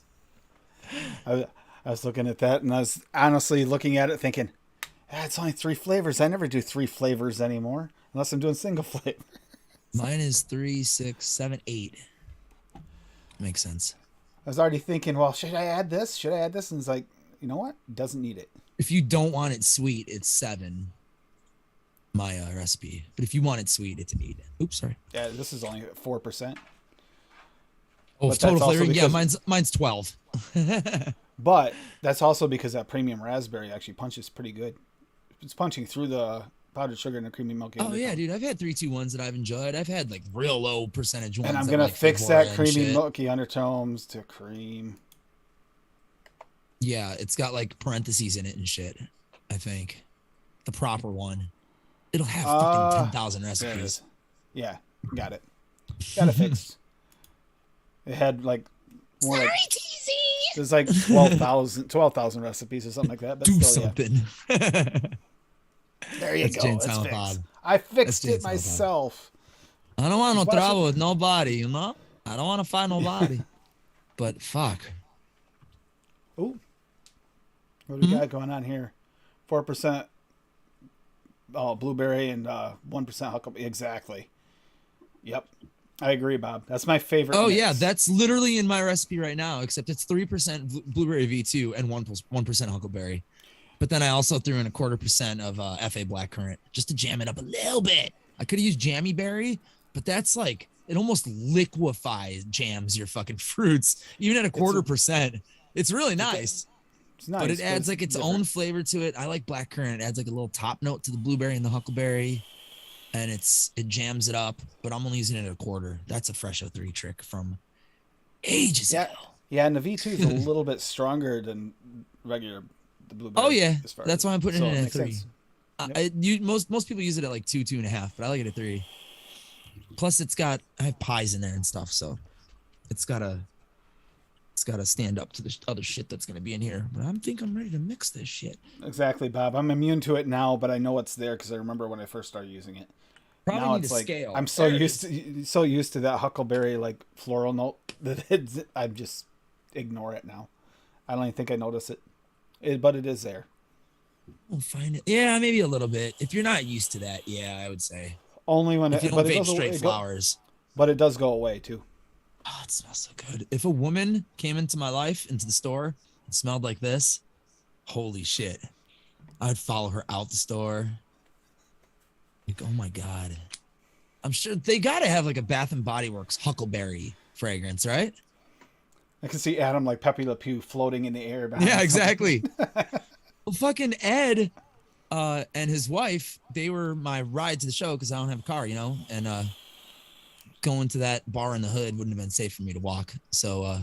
I was looking at that and I was honestly looking at it thinking, it's only 3 flavors. I never do 3 flavors anymore unless I'm doing single flavor. Mine is 3, 6, 7, 8. Makes sense. I was already thinking, well, should I add this? Should I add this? And it's like, you know what? Doesn't need it. If you don't want it sweet, it's 7. My recipe. But if you want it sweet, it's an 8. Oops, sorry. Yeah, this is only 4%. Oh, But total that's also flavoring. Yeah, because- mine's 12. But that's also because that premium raspberry actually punches pretty good. It's punching through the powdered sugar and a creamy milky Oh undertone. yeah, dude. I've had 3-2-1s that I've enjoyed. I've had like real low percentage ones. And I'm that gonna like fix Flavora that and creamy shit. milky undertones to cream. Yeah, it's got like parentheses in it and shit. I think the proper one. It'll have fucking 10,000 There it recipes. is. Yeah, got it. Got it fixed. It had like more Sorry, like TZ. there's like 12,000 recipes or something like that. But Do still, something. there you That's go. Jane It's Silent fixed. Bob. I fixed Jane it Silent Bob. myself. I don't want no Just watch trouble it. with nobody, you know? I don't want to find nobody. But fuck. Ooh, what do we got going on here? 4% blueberry and 1% huckleberry. Exactly. Yep. I agree, Bob. That's my favorite. Oh mix. yeah, that's literally in my recipe right now, except it's 3% blueberry V2 and 1% huckleberry. But then I also threw in 1/4% of FA blackcurrant just to jam it up a little bit. I could have used jammy berry, but that's like it almost liquefies jams your fucking fruits, even at 1/4%. It's really nice. It's nice, But it adds like its different. own flavor to it. I like blackcurrant. It adds like a little top note to the blueberry and the huckleberry, and it jams it up. But I'm only using it at 1/4. That's a Fresh 03 trick from ages ago. Yeah, and the V2 is a little bit stronger than regular the blueberry. Oh yeah, as far that's as- why I'm putting so it in at makes 3. sense. Most people use it at like 2.5, but I like it at 3. Plus, I have pies in there and stuff, so it's gotta stand up to the other shit that's gonna be in here. But I'm ready to mix this shit. Exactly, Bob. I'm immune to it now, but I know it's there because I remember when I first started using it. Probably Now need it's a like scale. I'm so used to that huckleberry like floral note that I just ignore it now. I don't even think I notice it, but it is there. We'll find it. Yeah, maybe a little bit. If you're not used to that, yeah, I would say. Only when If you but don't it vape does straight flowers. but it does go away too. Oh, it smells so good. If a woman came into my life, into the store, and smelled like this, holy shit. I'd follow her out the store. Like, oh my God. I'm sure they got to have like a Bath and Body Works Huckleberry fragrance, right? I can see Adam like Pepe Le Pew floating in the air. Behind Yeah, something. exactly. Well, fucking Ed and his wife, they were my ride to the show because I don't have a car, you know? And going to that bar in the hood wouldn't have been safe for me to walk. So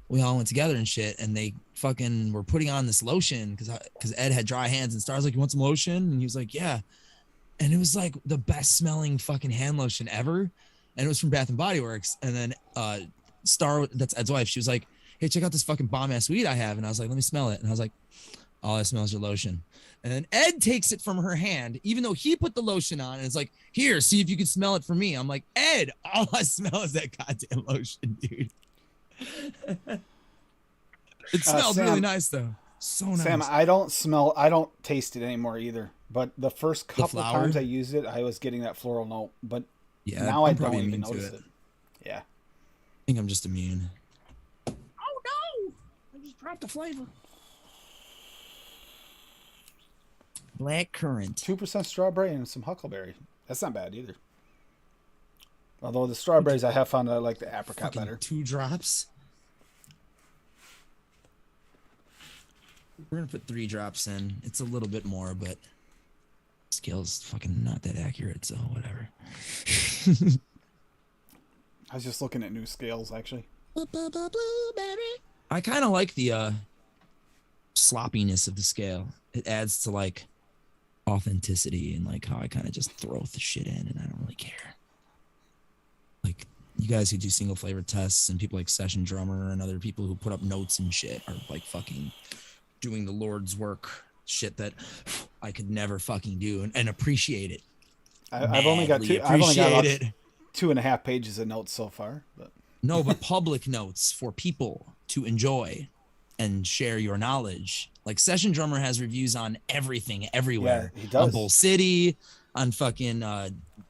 we all went together and shit, and they fucking were putting on this lotion because Ed had dry hands, and Star's like, "You want some lotion?" And he was like, "Yeah." And it was like the best smelling fucking hand lotion ever. And it was from Bath and Body Works. And then Star, that's Ed's wife, she was like, "Hey, check out this fucking bomb ass weed I have." And I was like, "Let me smell it." And I was like, "All I smell is your lotion." And then Ed takes it from her hand, even though he put the lotion on, and it's like, "Here, see if you can smell it for me." I'm like, "Ed, all I smell is that goddamn lotion, dude." It smelled Sam, really nice though. So nice. Sam, I don't taste it anymore either. But the first couple of flower? times I used it, I was getting that floral note. But Yeah, now I'm I don't probably even immune to notice it. Yeah. I think I'm just immune. Oh no! I just dropped the flavor. Black currant. 2% strawberry and some huckleberry. That's not bad either. Although the strawberries, I have found I like the apricot Fucking better. 2 drops. We're gonna put 3 drops in. It's a little bit more, but scale's fucking not that accurate, so whatever. I was just looking at new scales actually. I kind of like the sloppiness of the scale. It adds to like authenticity and like how I kind of just throw the shit in and I don't really care. Like you guys who do single flavor tests and people like Session Drummer and other people who put up notes and shit are like fucking doing the Lord's work, shit that I could never fucking do and appreciate it. I've only got Madly I've only got about appreciate it. 2.5 pages of notes so far. But No, but public notes for people to enjoy and share your knowledge. Like Session Drummer has reviews on everything, everywhere. Yeah, he does. On Bull City, on fucking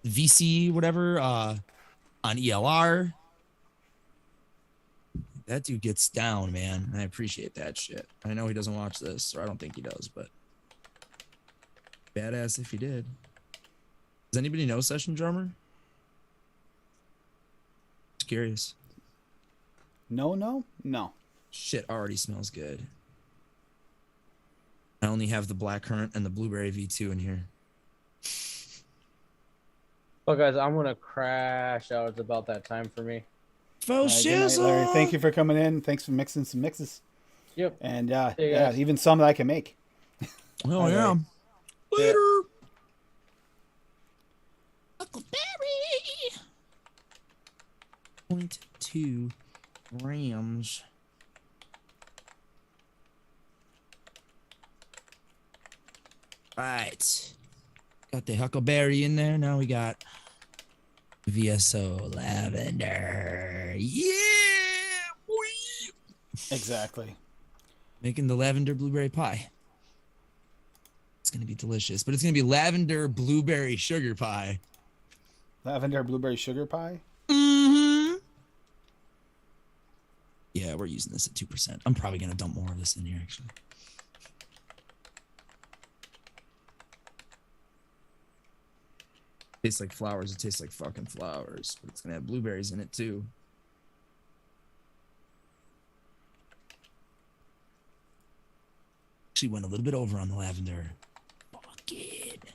VC, whatever, on ELR. That dude gets down, man. I appreciate that shit. I know he doesn't watch this, or I don't think he does, but badass if he did. Does anybody know Session Drummer? Just curious. no. Shit already smells good. I only have the blackcurrant and the blueberry V2 in here. Well, guys, I'm gonna crash out. It's about that time for me. Faux All right, good night, Larry. Thank shizzle. you for coming in. Thanks for mixing some mixes. Yep. And See you yeah, guys. even some that I can make. Oh Bye, yeah. Larry. See ya. Later. Huckleberry. 0.2 grams. Right. Got the huckleberry in there. Now we got VSO lavender. Yeah, boy. Exactly. Making the lavender blueberry pie. It's gonna be delicious, but it's gonna be lavender blueberry sugar pie. Lavender blueberry sugar pie. Mm-hmm. Yeah, we're using this at 2%. I'm probably gonna dump more of this in here actually. Tastes like flowers. It tastes like fucking flowers, but it's gonna have blueberries in it too. Actually went a little bit over on the lavender. Fuck it.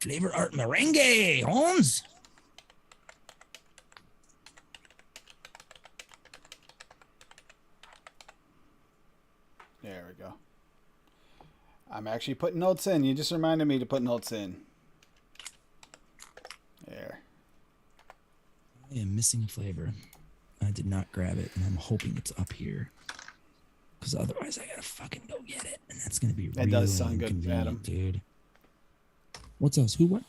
Flavor art merengue, Holmes. There we go. I'm actually putting notes in. You just reminded me to put notes in. There. I am missing flavor. I did not grab it, and I'm hoping it's up here. Because otherwise, I gotta fucking go get it, and that's gonna be That really does sound good, inconvenient, Adam. dude. What's else? Who what?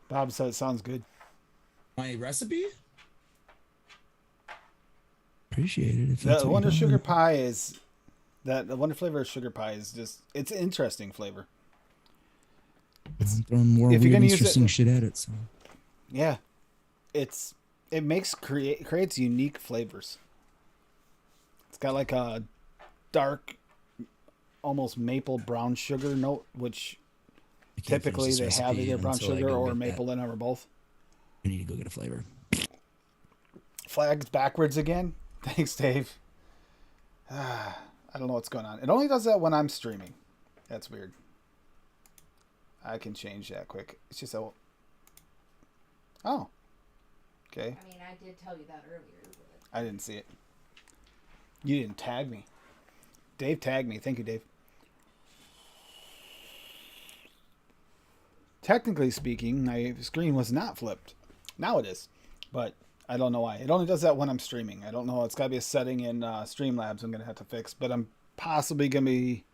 Bob said it sounds good. My recipe? Appreciate it. If The that's what Wonder you Sugar Pie is the Wonder flavor of sugar pie is just it's an interesting flavor. I'm throwing more if you're weird, gonna use interesting it- shit at it. So Yeah, it makes creates unique flavors. It's got like a dark, almost maple brown sugar note, which I can't finish typically this they have recipe either brown until I sugar go or get maple in them or both. that. I need to go get a flavor. Flags backwards again. Thanks, Dave. I don't know what's going on. It only does that when I'm streaming. That's weird. I can change that quick. It's just a... Oh. Okay. I mean, I did tell you that earlier. But... I didn't see it. You didn't tag me. Dave tagged me. Thank you, Dave. Technically speaking, my screen was not flipped. Now it is. But I don't know why. It only does that when I'm streaming. I don't know. It's got to be a setting in Streamlabs I'm going to have to fix. But I'm possibly going to be...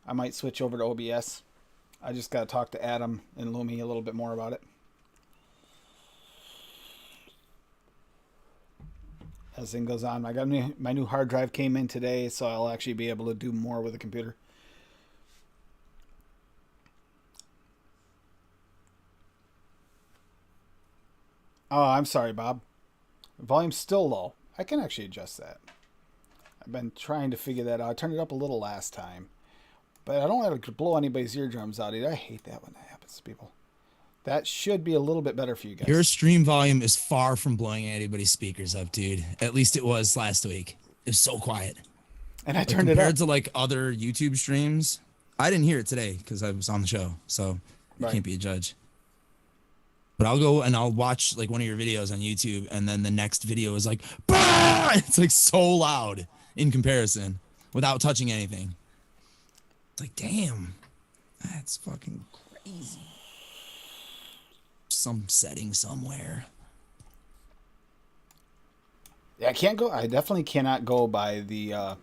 I might switch over to OBS. I just got to talk to Adam and Lumi a little bit more about it. As thing goes on, my new hard drive came in today, so I'll actually be able to do more with the computer. Oh, I'm sorry, Bob. Volume's still low. I can actually adjust that. I've been trying to figure that out. I turned it up a little last time. But I don't want to blow anybody's eardrums out either. I hate that when that happens to people. That should be a little bit better for you guys. Your stream volume is far from blowing anybody's speakers up, dude. At least it was last week. It was so quiet. And I Like, turned it up. compared to like other YouTube streams, I didn't hear it today because I was on the show, so I Right. can't be a judge. But I'll go and I'll watch like one of your videos on YouTube, and then the next video is like, bah! It's like so loud in comparison without touching anything. It's like, damn, that's fucking crazy. Some setting somewhere. Yeah, I definitely cannot go by the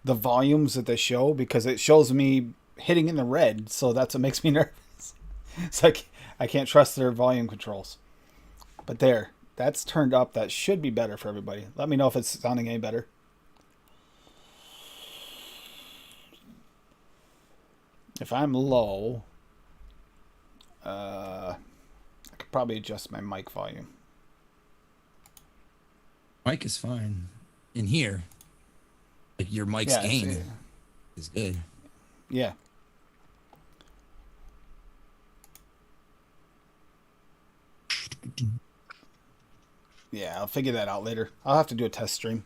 volumes that they show because it shows me hitting in the red, so that's what makes me nervous. It's like I can't trust their volume controls. But that's turned up. That should be better for everybody. Let me know if it's sounding any better. If I'm low, I could probably adjust my mic volume. Mic is fine in here. Like your mic's Yeah, gain is good. Yeah. Yeah, I'll figure that out later. I'll have to do a test stream.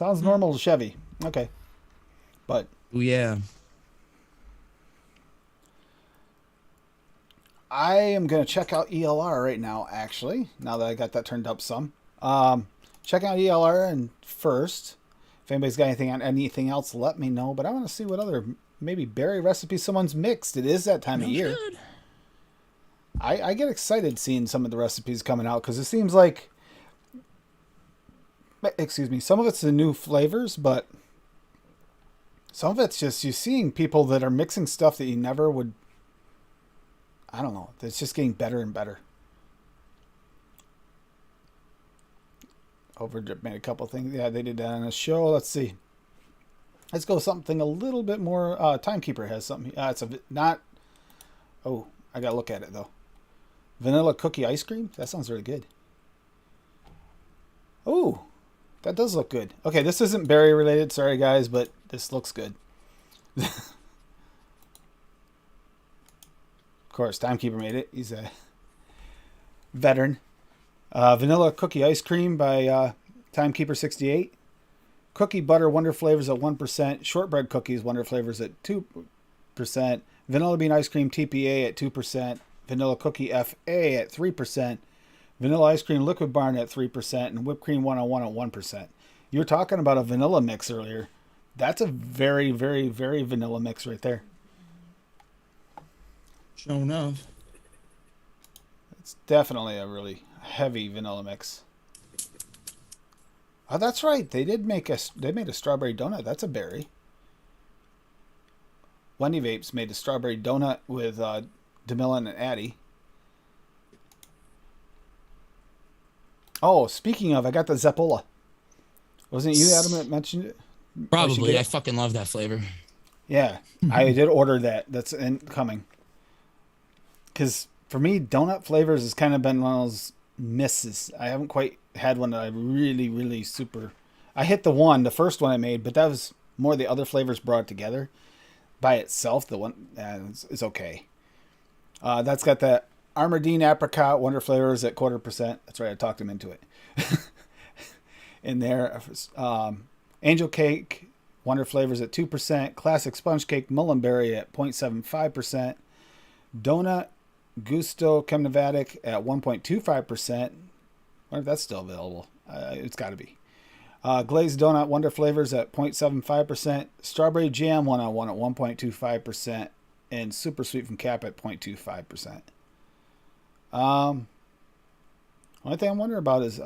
Sounds normal to Chevy. Okay. But Oh yeah. I am going to check out ELR right now, actually, now that I got that turned up some. Check out ELR and first. If anybody's got anything on anything else, let me know. But I want to see what other maybe berry recipes someone's mixed. It is that time of year. Good. I get excited seeing some of the recipes coming out because it seems like, excuse me, some of it's the new flavors, but some of it's just you seeing people that are mixing stuff that you never would. I don't know. It's just getting better and better. Overdrip made a couple things. Yeah, they did that on a show. Let's see. Let's go something a little bit more. Timekeeper has something. It's not. Oh, I gotta look at it though. Vanilla cookie ice cream. That sounds really good. Oh, that does look good. Okay, this isn't berry related. Sorry guys, but this looks good. Of course, Timekeeper made it. He's a veteran. Vanilla cookie ice cream by Timekeeper 68. Cookie butter wonder flavors at 1%. Shortbread cookies wonder flavors at 2%. Vanilla bean ice cream TPA at 2%. Vanilla cookie FA at 3%. Vanilla ice cream liquid barn at 3%. And whipped cream 101 at 1%. You were talking about a vanilla mix earlier. That's a very, very, very vanilla mix right there. Sure enough. It's definitely a really heavy vanilla mix. Oh, that's right. They made a strawberry donut. That's a berry. Wendy Vapes made a strawberry donut with Demillin and Addy. Oh, speaking of, I got the Zeppola. Wasn't it you, Adam, that mentioned it? Probably. I fucking love that flavor. Yeah, I did order that. That's coming. Because for me, donut flavors has kind of been one of those misses. I haven't quite had one that I really, really super. I hit the first one I made, but that was more the other flavors brought together. By itself, the one is okay. That's got that Armardine apricot wonder flavors at 0.25%. That's right, I talked him into it. In there, angel cake wonder flavors at 2%. Classic sponge cake mullenberry at 0.75%. Donut Gusto Chemnovatic at 1.25%. I wonder if that's still available. It's got to be. Glazed Donut Wonder Flavors at 0.75%. Strawberry Jam 101 at 1.25%. And Super Sweet from Cap at 0.25%. Only thing I'm wondering about is,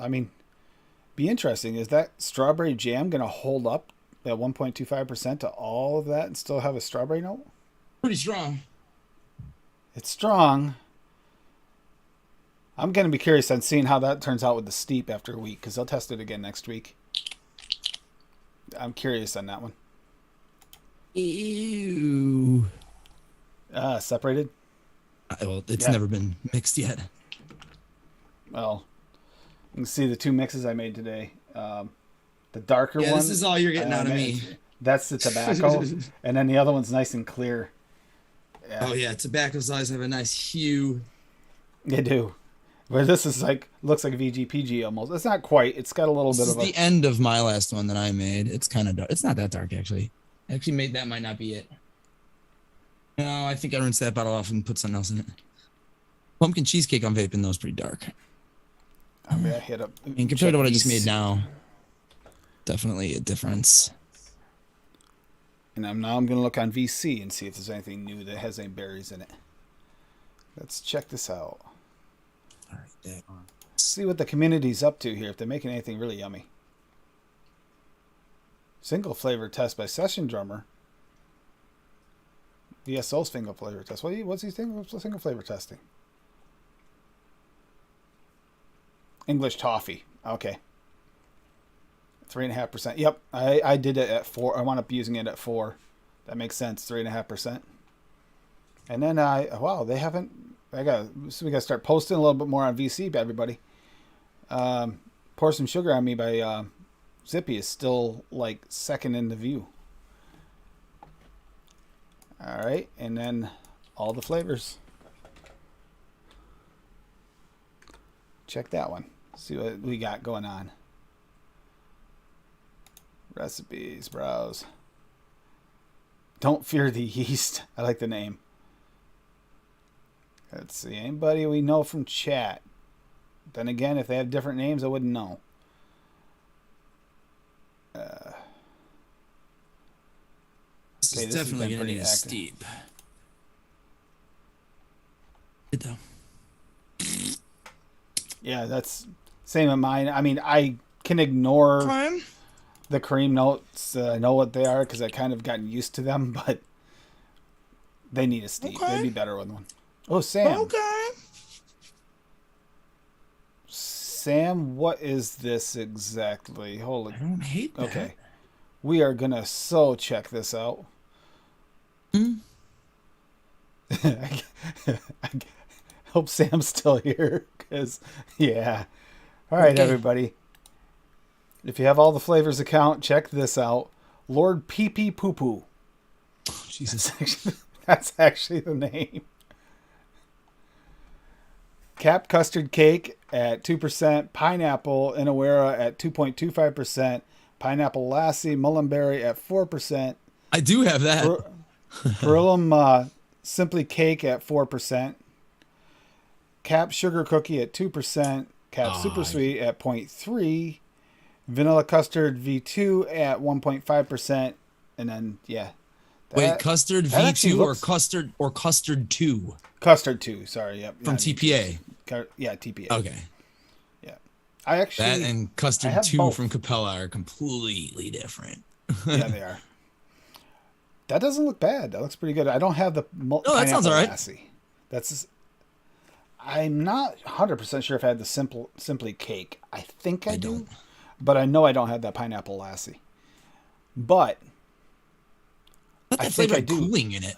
be interesting. Is that strawberry jam going to hold up at 1.25% to all of that and still have a strawberry note? Pretty strong. It's strong. I'm going to be curious on seeing how that turns out with the steep after a week because they'll test it again next week. I'm curious on that one. Ew. Separated? Well, it's never been mixed yet. Well, you can see the two mixes I made today. The darker one. This is all you're getting out of me. That's the tobacco. And then the other one's nice and clear. Yeah. Oh, yeah. Tobacco eyes have a nice hue. They do. Where this is looks like a VGPG almost. It's not quite. It's got a little bit of the end of my last one that I made. It's kind of dark. It's not that dark, actually. I actually made that might not be it. No, I think I rinsed that bottle off and put something else in it. Pumpkin cheesecake on vaping, though, is pretty dark. I hit up. Compared to what I just made now, definitely a difference. And I'm going to look on VC and see if there's anything new that has any berries in it. Let's check this out. All right, there. See what the community's up to here, if they're making anything really yummy. Single flavor test by Session Drummer. VSO's single flavor test. What's he thinking? What's the single flavor testing? English toffee. Okay. 3.5%. Yep. I did it at 4. I wound up using it at 4. That makes sense. 3.5%. And then they haven't. We got to start posting a little bit more on VC, everybody. Pour Some Sugar on Me by Zippy is still like second in the view. All right, and then all the flavors. Check that one. See what we got going on. Recipes, browse. Don't fear the yeast. I like the name. Let's see. Anybody we know from chat? Then again, if they have different names, I wouldn't know. This Okay, is this has definitely been gonna pretty need a active. steep. Good though. Yeah, that's same in mine. I mean, I can ignore Fine. the cream notes. I know what they are because I kind of gotten used to them, but they need a steep. Okay. They'd be better with one. Oh, Sam. Okay. Sam, what is this exactly? Holy. I don't hate that. Okay. We are going to so check this out. Hmm? I hope Sam's still here because, yeah. All right, Okay. everybody. If you have all the flavors account, check this out. Lord Pee Pee Poo Poo. Jesus. That's actually the name. Cap custard cake at 2%. Pineapple Inawera at 2.25%. Pineapple Lassie Mullenberry at 4%. I do have that. Perillum Simply Cake at 4%. Cap Sugar Cookie at 2%. Cap Super Sweet at 0.3%. Vanilla Custard V2 at 1.5%. And then, yeah. Wait, custard that actually V2 looks- or custard 2 Custard 2, sorry. Yep. from not TPA. Yeah, TPA. Okay. Yeah. I actually. That and I custard have 2 both. from Capella are completely different. Yeah, they are. That doesn't look bad. That looks pretty good. I don't have the that sounds all right. Lassie. I'm not 100% sure if I had the Simply Cake. I think I do. don't. But I know I don't have that Pineapple Lassie. But But I that think flavor I had do. cooling in it.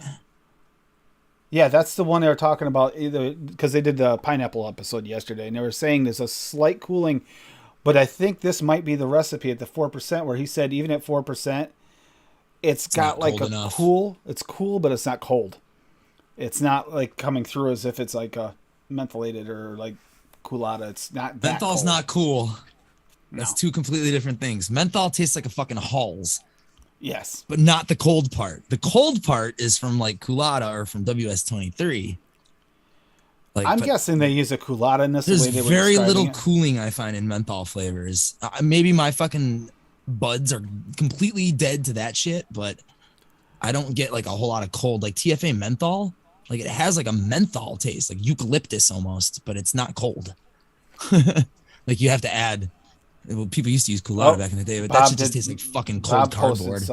yeah, that's the one they were talking about either because they did the pineapple episode yesterday, and they were saying there's a slight cooling, but I think this might be the recipe at the 4%, where he said even at 4%, it's got not like cold a enough. cool. It's cool, but it's not cold. It's not like coming through as if it's like a mentholated or like Coolada. It's not that Menthol's cold. not cool. No. That's two completely different things. Menthol tastes like a fucking Halls, Yes. but not the cold part. The cold part is from like Coolada or from WS23. Like, I'm but guessing they use a Coolada in this. The there's way they were very describing little it. cooling I find in menthol flavors. Maybe my fucking buds are completely dead to that shit, but I don't get like a whole lot of cold. Like TFA menthol, like it has like a menthol taste, like eucalyptus almost, but it's not cold. Like you have to add. Well, people used to use Coolada back in the day, but that shit just tastes like fucking cold cardboard.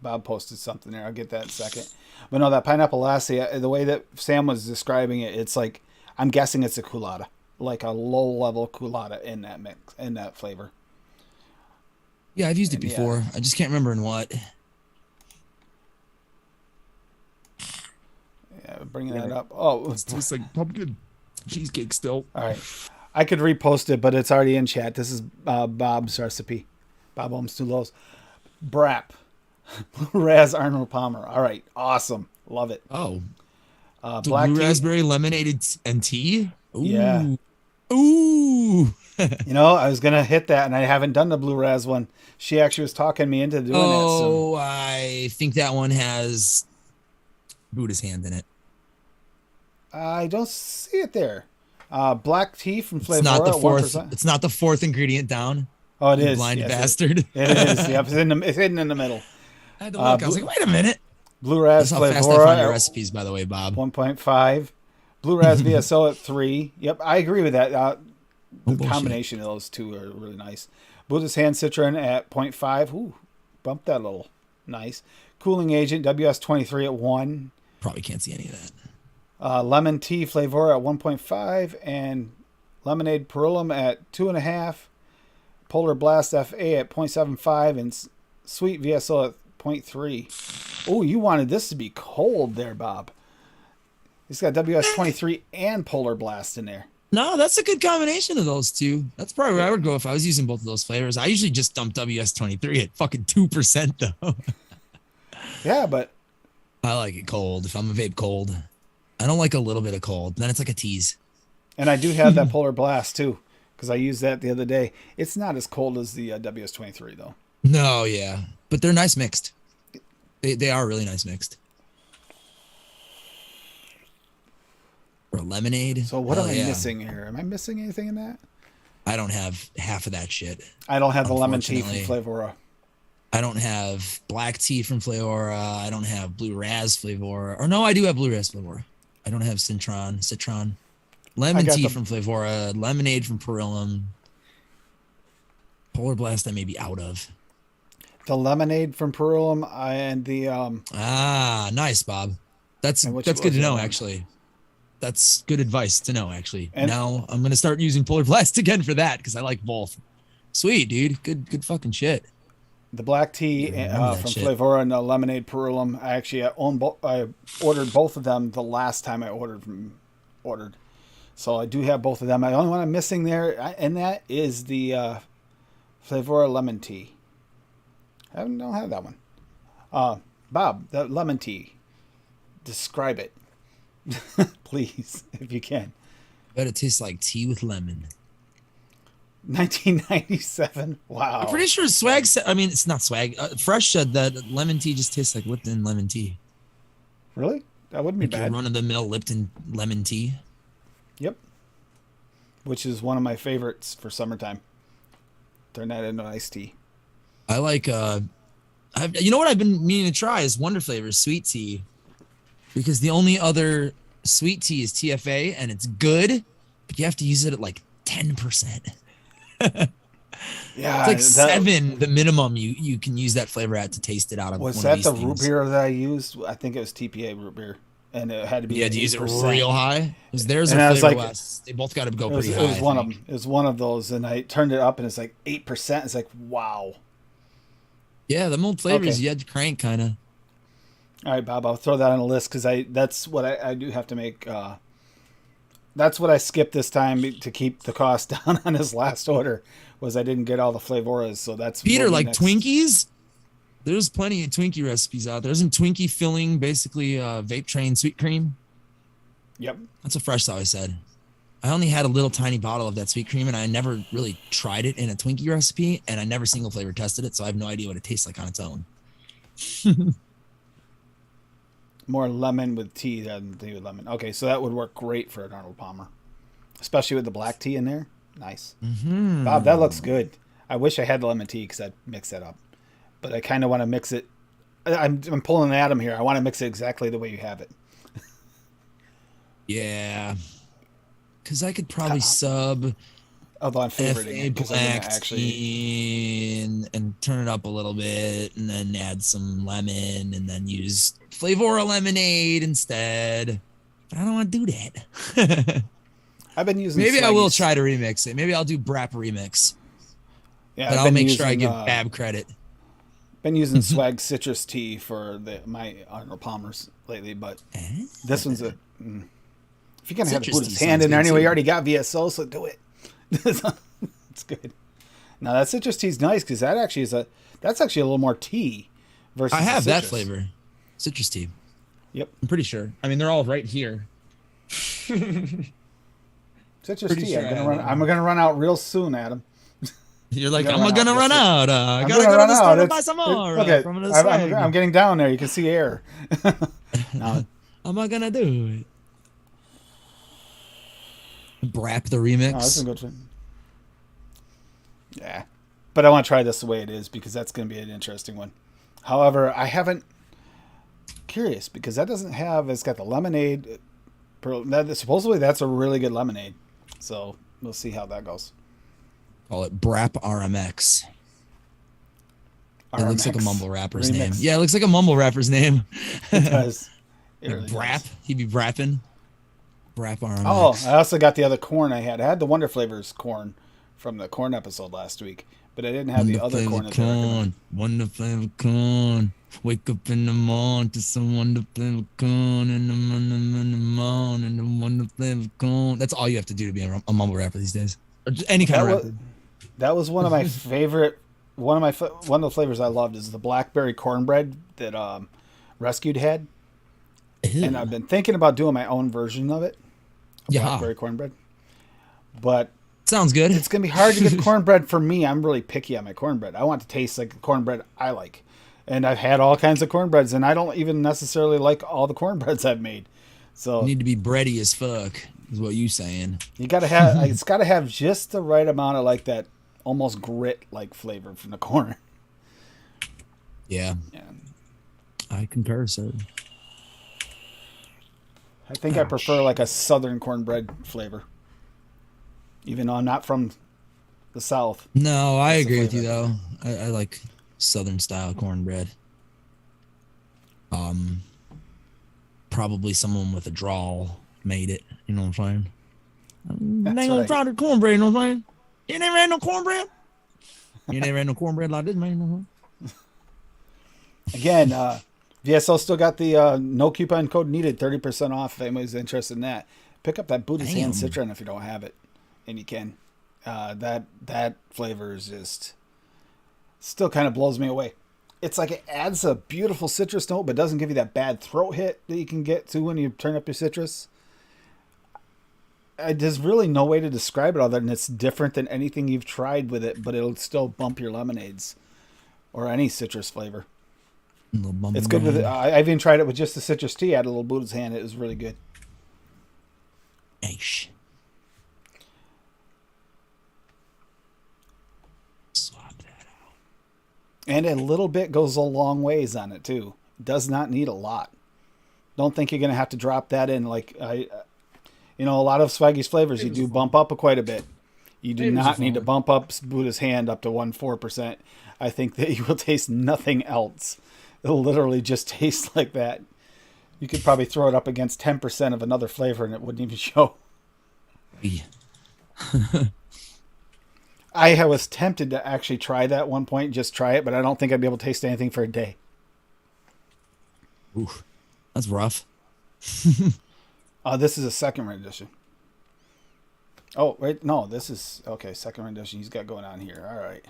Bob posted something there. I'll get that in a second. But no, that Pineapple Lassie, the way that Sam was describing it, it's like, I'm guessing it's a Coolada, like a low-level Coolada in that mix, in that flavor. Yeah, I've used it Yeah. before. I just can't remember in what. Yeah, bringing that up. Oh, It tastes like pumpkin cheesecake still. all right. I could repost it, but it's already in chat. This is Bob's recipe. Bob Holmes Toulouse. Brap. Raz Arnold Palmer. All right. Awesome. Love it. Oh, so Black blue tea. raspberry lemonade and tea. Ooh. Yeah. Ooh. You know, I was going to hit that, and I haven't done the Blue Raz one. She actually was talking me into doing that. So. Oh, I think that one has Buddha's hand in it. I don't see it there. Black tea from It's Flavor not the at fourth. 1%. It's not the fourth ingredient down. Oh, it You is. blind Yes, bastard. It is. Yep, it's hidden in the middle. I had to look. I was like, wait a minute. Blue Raz That's how fast I Flavora find your at recipes, by the way, Bob. 1.5. Blue Raz VSO at 3. Yep, I agree with that. The bullshit. combination of those two are really nice. Buddha's Hand Citron at 0.5. Ooh, bump that a little. Nice. Cooling Agent WS23 at 1. Probably can't see any of that. Lemon Tea Flavor at 1.5. And Lemonade Perillum at 2.5. Polar Blast FA at 0.75. And Sweet VSO at 0.3. Oh, you wanted this to be cold there, Bob. It's got WS23 and Polar Blast in there. No, that's a good combination of those two. That's probably where I would go if I was using both of those flavors. I usually just dump WS23 at fucking 2% though. Yeah, but I like it cold. If I'm a vape cold, I don't like a little bit of cold. Then it's like a tease. and I do have that Polar Blast too because I used that the other day. It's not as cold as the WS23 though. No, yeah, but they're nice mixed. They are really nice mixed. Or lemonade. So what Hell am I yeah. missing here? Am I missing anything in that? I don't have half of that shit. I don't have the lemon tea from Unfortunately. Flavora. I don't have black tea from Flavora. I don't have blue raz Flavora. Or no, I do have blue raz Flavora. I don't have citron. Lemon got tea the- from Flavora. Lemonade from Perillum. Polar Blast I may be out of. The lemonade from Perulum and the Ah, nice, Bob. That's And which good was to the know, one? actually. That's good advice to know, actually. And- Now I'm gonna start using Polar Blast again for that because I like both. Sweet, dude. Good fucking shit. the black tea Yeah, remember that from shit. Flavora and the lemonade Perulum. I actually I ordered both of them the last time I ordered. So I do have both of them. The only one I'm missing there, and that is the Flavora lemon tea. I don't have that one. Bob, the lemon tea. Describe it, please, if you can. Bet it tastes like tea with lemon. 1997. Wow. I'm pretty sure Swag said, I mean, it's not Swag. Fresh said that lemon tea just tastes like Lipton lemon tea. Really? That wouldn't be Like your bad. run of the mill Lipton lemon tea. Yep. Which is one of my favorites for summertime. Turn that into iced tea. I like, you know what I've been meaning to try is Wonder Flavors sweet tea. Because the only other sweet tea is TFA and it's good, but you have to use it at like 10%. Yeah, It's like 7 the minimum you can use that flavor at to taste it out of. Was one that of the these root things. beer that I used? I think it was TPA root beer, and it had to be. You had to use it 8%. real high. It was theirs And or I was Flavor like- West. They both got to go It was, pretty it high. was I one of think. them. It was one of those, and I turned it up, and it's like 8%. It's like wow. Yeah, the old flavors Okay. you had to crank kind of. All right, Bob. I'll throw that on a list because that's what I do have to make. That's what I skipped this time to keep the cost down on his last order. Was I didn't get all the flavoras, so that's Peter, will be like next. Twinkies. There's plenty of Twinkie recipes out there. Isn't Twinkie filling basically vape train sweet cream? Yep. That's what Fresh always said. I only had a little tiny bottle of that sweet cream, and I never really tried it in a Twinkie recipe, and I never single flavor tested it, so I have no idea what it tastes like on its own. More lemon with tea than tea with lemon. Okay, so that would work great for an Arnold Palmer, especially with the black tea in there. Nice, Bob. That looks good. I wish I had the lemon tea because I'd mix that up, but I kind of want to mix it. I'm pulling an Adam here. I want to mix it exactly the way you have it. Yeah, because I could probably sub Although I'm favoriting FA it because I'm gonna black actually. tea and turn it up a little bit, and then add some lemon, and then use Flavora lemonade instead. But I don't want to do that. I've been using. Maybe I will Swaggy's. try to remix it. Maybe I'll do Brap remix, Yeah, but I've I'll been make sure I using, give Bab credit. Been using Swag citrus tea for my Arnold Palmers lately, but this one's a. If you're gonna have to Citrus put tea his hand sounds in there good, anyway, too. you already got VSO, so do it. It's good. Now that citrus tea is nice because that's actually a little more tea versus. I have the that citrus. flavor, citrus tea. Yep, I'm pretty sure. I mean, they're all right here. citrus Pretty tea. sure I have that I'm gonna run out real soon, Adam. You're like, You're I'm gonna gonna run run out. out. I I'm gotta gonna go to run the out. store to It's- buy some more. Okay, From the I'm swag. getting down there. You can see air. No, I'm not gonna do it. Brap the no, remix. this is a good one. Yeah, but I want to try this the way it is because that's going to be an interesting one. However, I haven't. Curious because that doesn't have. It's got the lemonade. Supposedly that's a really good lemonade. So we'll see how that goes. Call it Brap RMX. It looks like a RMX mumble rapper's remix. name. Yeah, it looks like a mumble rapper's name. It does. It Like really Brap. does. He'd be rapping. Brap RMX. Oh, I also got the other corn I had. I had the Wonder Flavors corn from the corn episode last week, but I didn't have the other corn that they recommended. Wonder flavor corn. Wake up in the morning to some wonder flavor corn in the morning, the wonder flavor corn. That's all you have to do to be a mumble rapper these days. Or just any kind That of was, rapper. that was one of my favorite. One of the flavors I loved is the blackberry cornbread that Rescued had, and I've been thinking about doing my own version of it. Yeah. Blackberry cornbread, but Sounds good. It's gonna be hard to get cornbread for me. I'm really picky on my cornbread. I want to taste like the cornbread I like, and I've had all kinds of cornbreads, and I don't even necessarily like all the cornbreads I've made. So You need to be bready as fuck, is what you saying. you gotta have it's gotta have just the right amount of like that almost grit like flavor from the corn. Yeah, Yeah. I concur, sir. I think I prefer like a southern cornbread flavor, even though I'm not from the South. No, I That's the agree with you flavor. though. I like Southern style cornbread. Probably someone with a drawl made it. You know what I'm saying? That's They gonna right. try the cornbread. You know what I'm saying? You never had no cornbread. You never had no cornbread like this, man. Again, VSO still got the no coupon code needed, 30% off if anybody's interested in that. Pick up that Buddha's Hand Damn. Citron if you don't have it, and you can. That flavor is just still kind of blows me away. It's like it adds a beautiful citrus note, but doesn't give you that bad throat hit that you can get to when you turn up your citrus. There's really no way to describe it other than it's different than anything you've tried with it, but it'll still bump your lemonades or any citrus flavor. It's good with it. I've even tried it with just the citrus tea. I had a little Buddha's Hand. It was really good. Aish. Swap that out. And a little bit goes a long ways on it too. Does not need a lot. Don't think you're gonna have to drop that in. Like a lot of Swaggy's flavors you do bump up quite a bit. You do not need to bump up Buddha's Hand up to 1.4%. I think that you will taste nothing else. It'll literally just taste like that. You could probably throw it up against 10% of another flavor and it wouldn't even show. Yeah. I was tempted to actually try that at one point, just try it, but I don't think I'd be able to taste anything for a day. Ooh, that's rough. This is a second rendition. Oh, wait, no, this is, okay, second rendition he's got going on here. All right.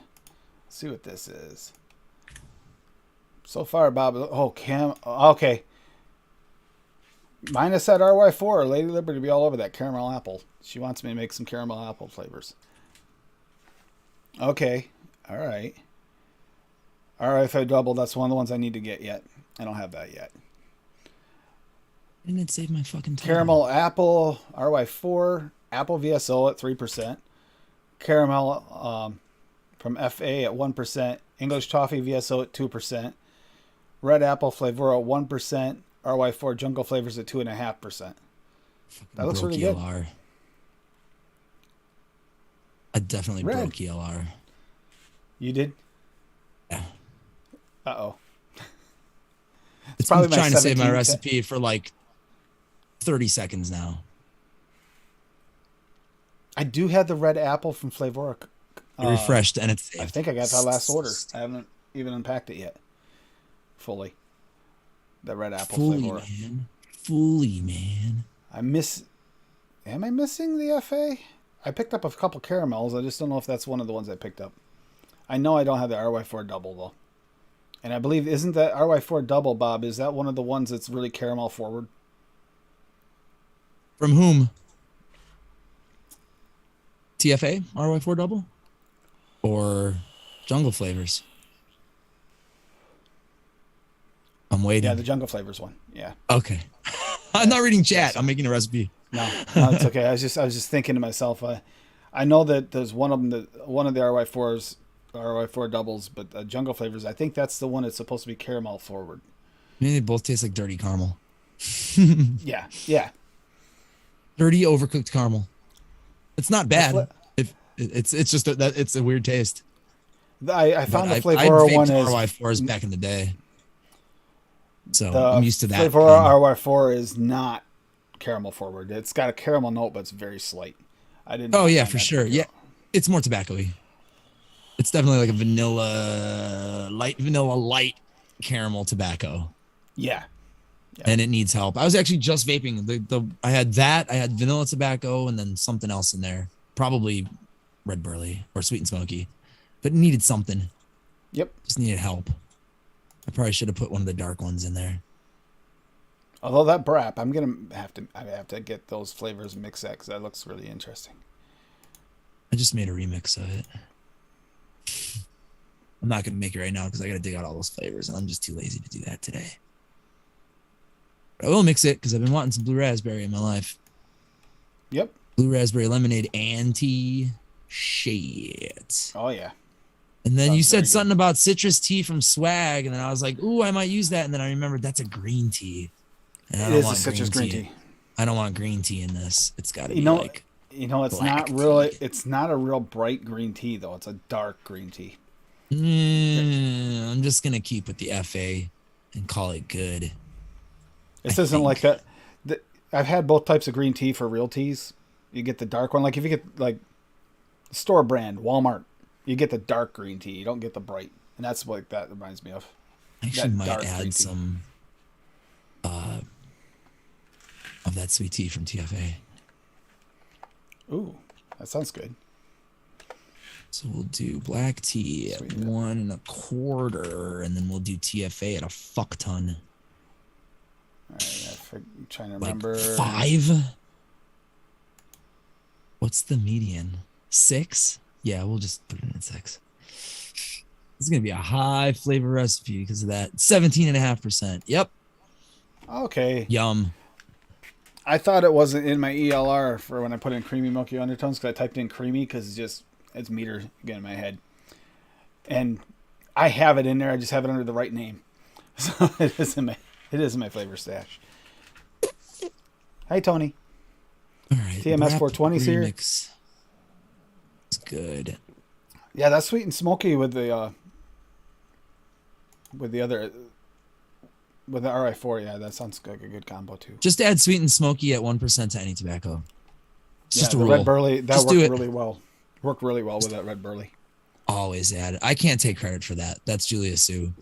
Let's see what this is. So far, Bob, okay. Minus that RY4, Lady Liberty be all over that caramel apple. She wants me to make some caramel apple flavors. Okay, all right. RFA double, that's one of the ones I need to get yet. I don't have that yet. Didn't it save my fucking time? Caramel apple, RY4, apple VSO at 3%. Caramel from FA at 1%. English toffee VSO at 2%. Red apple flavor at 1%. RY4 jungle flavors at 2.5%. That looks really good. ELR. I definitely Red. broke ELR. You did? Yeah. Uh-oh. It's probably been my trying to save my 17th recipe for like 30 seconds now. I do have the red apple from Flavora. I refreshed and it's I think I got that last order. I haven't even unpacked it yet. Fully. The red apple fully, Flavora. man. Fully, man. Am I missing the FA? I picked up a couple caramels. I just don't know if that's one of the ones I picked up. I know I don't have the RY4 double though. And I believe, isn't that RY4 double, Bob? Is that one of the ones that's really caramel forward? From whom? TFA RY4 double? Or jungle flavors? I'm waiting. Yeah, the jungle flavors one. Yeah. Okay. I'm not reading chat. I'm making a recipe. No, it's okay. I was just thinking to myself. I know that there's one of them one of the RY4s, RY4 doubles, but jungle flavors. I think that's the one that's supposed to be caramel forward. Maybe they both taste like dirty caramel. Yeah, yeah. Dirty overcooked caramel. It's not bad. Fla- It's just that it's a weird taste. I found the I Flavora one is RY4s back in the day, so the I'm used to that. Flavora RY4 is not caramel forward. It's got a caramel note, but it's very slight. I didn't. Oh yeah, find for that sure. to be Yeah, it's more tobacco-y. It's definitely like a vanilla light caramel tobacco. Yeah. And it needs help. I was actually just vaping. I had vanilla tobacco and then something else in there. Probably red burley or sweet and smoky. But it needed something. Yep. Just needed help. I probably should have put one of the dark ones in there. Although that brap, I have to get those flavors mixed that because that looks really interesting. I just made a remix of it. I'm not gonna make it right now because I gotta dig out all those flavors, and I'm just too lazy to do that today. But I will mix it because I've been wanting some blue raspberry in my life. Yep. Blue raspberry lemonade and tea. Shit. Oh yeah. And then Sounds you very said good. something about citrus tea from Swag, and then I was like, "Ooh, I might use that." And then I remembered that's a green tea, and I It don't is a want citrus green tea. I don't want green tea in this. It's got to be You know, like it's black not really. tea. It's not a real bright green tea though. It's a dark green tea. I'm just gonna keep with the FA and call it good. This I isn't like think. that. I've had both types of green tea for real teas. You get the dark one, like if you get like store brand Walmart, you get the dark green tea. You don't get the bright, and that's what that reminds me of. I actually That might dark green add tea. some of that sweet tea from TFA. Ooh, that sounds good. So we'll do black tea at Sweet. 1 1/4, and then we'll do TFA at a fuck ton. All right, I'm trying to Like remember. 5. What's the median? 6? Yeah, we'll just put it in at 6. This is gonna be a high flavor recipe because of that. 17.5%. Yep. Okay, Yum. I thought it wasn't in my ELR for when I put in creamy milky undertones because I typed in creamy because it's meter again in my head, and I have it in there. I just have it under the right name, so it is in my flavor stash. Hi Tony. All right. TMS Brap 420's here. remix. It's good. Yeah, that's sweet and smoky with the RI4. Yeah, that sounds like a good combo too. Just add sweet and smoky at 1% to any tobacco. It's Yeah, just a the rule. red burley that Just do worked it. really well. Worked really well with that red burley. Always add. I can't take credit for that. That's Julia Sue.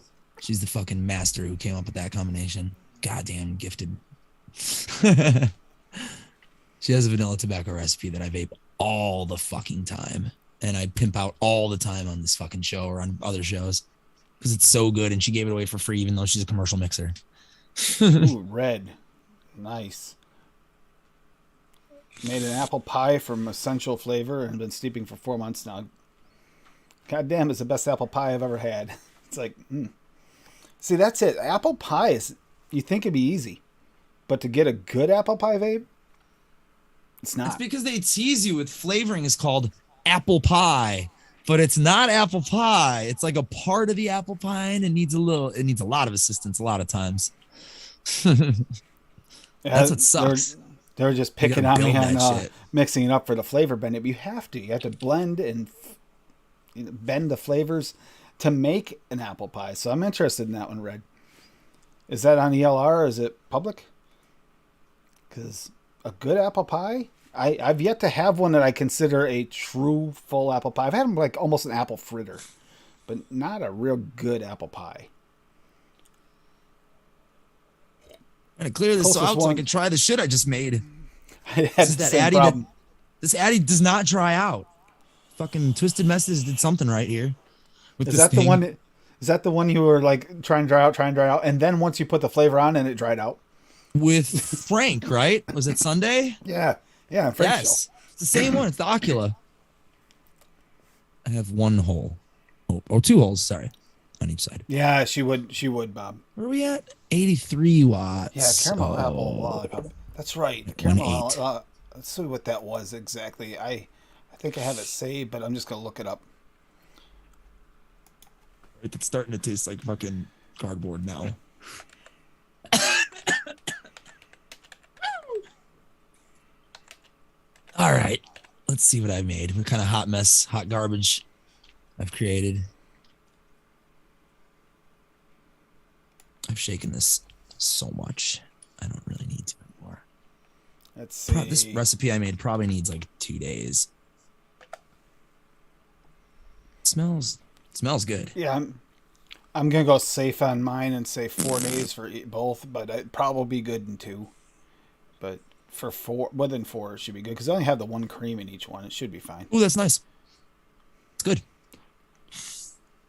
She's the fucking master who came up with that combination. Goddamn gifted. She has a vanilla tobacco recipe that I vape all the fucking time. And I pimp out all the time on this fucking show or on other shows. Because it's so good, and she gave it away for free even though she's a commercial mixer. Ooh, red. Nice. Made an apple pie from essential flavor and been steeping for 4 months now. God damn, it's the best apple pie I've ever had. It's like, See, that's it. Apple pie is, you think it'd be easy. But to get a good apple pie vape, it's not. It's because they tease you with flavoring is called apple pie, but it's not apple pie. It's like a part of the apple pie, and it needs a lot of assistance a lot of times. That's what sucks. They're just You picking gotta on me build on that shit. mixing it up for the flavor bend. You have to. You have to blend and bend the flavors to make an apple pie. So I'm interested in that one, Red. Is that on ELR or is it public? Because a good apple pie, I've yet to have one that I consider a true full apple pie. I've had them like almost an apple fritter, but not a real good apple pie. I'm gonna clear this Closest out so I one- can try the shit I just made. I had the That same Addy problem. This Addy does not dry out. Fucking Twisted Messages did something right here. With Is this that the thing. one? Is that the one you were like trying to dry out, and then once you put the flavor on and it dried out? With Frank, right? Was it Sunday? Yeah, French Yes. It's the same one. It's the Ocula. I have 1 hole. Oh, 2 holes, sorry. On each side. Yeah, she would, Bob. Where are we at? 83 watts. Yeah, caramel Oh, apple lollipop. That's right. Caramel. 1.8. Let's see what that was exactly. I think I have it saved, but I'm just gonna look it up. It's starting to taste like fucking cardboard now. All right. Let's see what I made. What kind of hot mess, hot garbage I've created. I've shaken this so much. I don't really need to anymore. Let's see. This recipe I made probably needs like 2 days. Smells good. Yeah, I'm gonna go safe on mine and say 4 days for both, but it'd probably be good in 2. But for 4, within 4, it should be good because I only have the 1 cream in each one. It should be fine. Ooh, that's nice. It's good.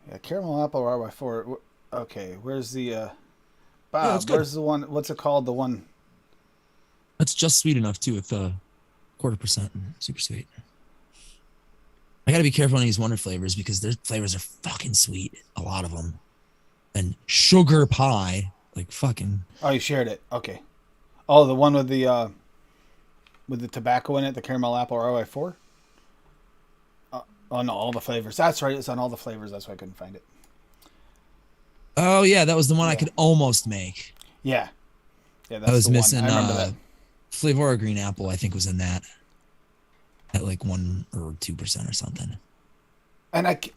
Yeah, caramel apple RY4. Okay, where's the Yeah, Bob? that's good. Where's the one? What's it called? The one? That's just sweet enough too with 1/4%. Super sweet. I gotta be careful on these Wonder flavors because their flavors are fucking sweet. A lot of them. And sugar pie, like fucking. Oh, you shared it. Okay. Oh, the one with the tobacco in it, the caramel apple ROI4. Oh no, all the flavors. That's right. It's on all the flavors. That's why I couldn't find it. Oh yeah, that was the one I Yeah. could almost make. Yeah. Yeah, that's I was the missing. one. I remember that. Flavora green apple, I think, was in that. At like 1 or 2% or something. And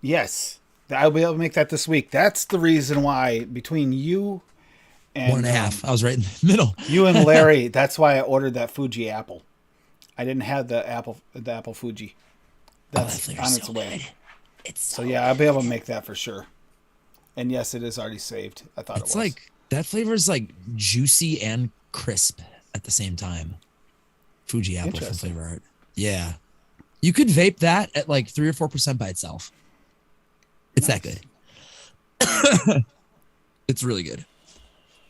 yes, I'll be able to make that this week. That's the reason why between you and 1.5. I was right in the middle. you and Larry, that's why I ordered that Fuji apple. I didn't have the apple Fuji. That's that on flavor's its so way. good. It's So yeah, I'll be able to make that for sure. And yes, it is already saved. I thought It's it was. like that flavor is like juicy and crisp at the same time. Fuji apple from Interesting. Flavor Art. Yeah. You could vape that at like 3 or 4% by itself. It's that good. It's really good.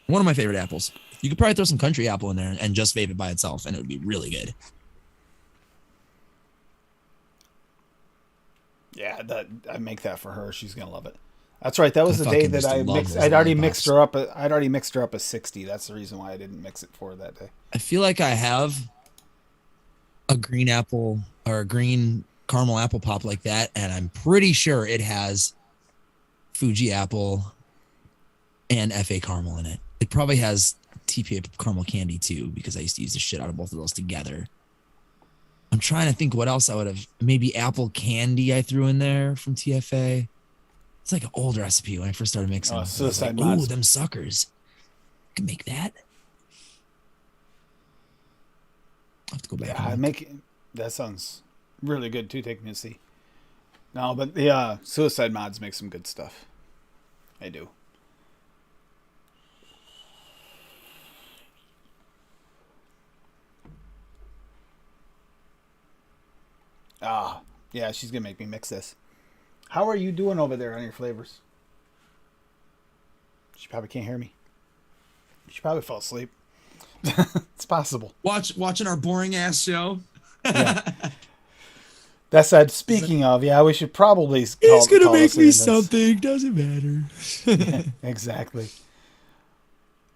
One of my favorite apples. You could probably throw some country apple in there and just vape it by itself, and it would be really good. Yeah, I make that for her. She's gonna love it. That's right. That was I the day fucking that used to I love mixed. those I'd already lollipops. mixed her up. I'd already mixed her up a 60. That's the reason why I didn't mix it for that day. I feel like I have a green apple or a green caramel apple pop like that, and I'm pretty sure it has Fuji apple and FA caramel in it. It probably has TPA caramel candy too, because I used to use the shit out of both of those together. I'm trying to think what else I would have. Maybe apple candy I threw in there from TFA. It's like an old recipe when I first started mixing. Oh, I was suicide like, mods. ooh, them suckers. I can make that. I'll have to go back. Yeah, and I look. make. That sounds really good too. Take me to see. No, but the suicide mods make some good stuff. I do. Yeah, she's gonna make me mix this. How are you doing over there on your flavors? She probably can't hear me. She probably fell asleep. It's possible. Watching our boring ass show. Yeah. That said, speaking of, yeah, we should probably He's gonna call make this me in this. something. Doesn't matter. Exactly.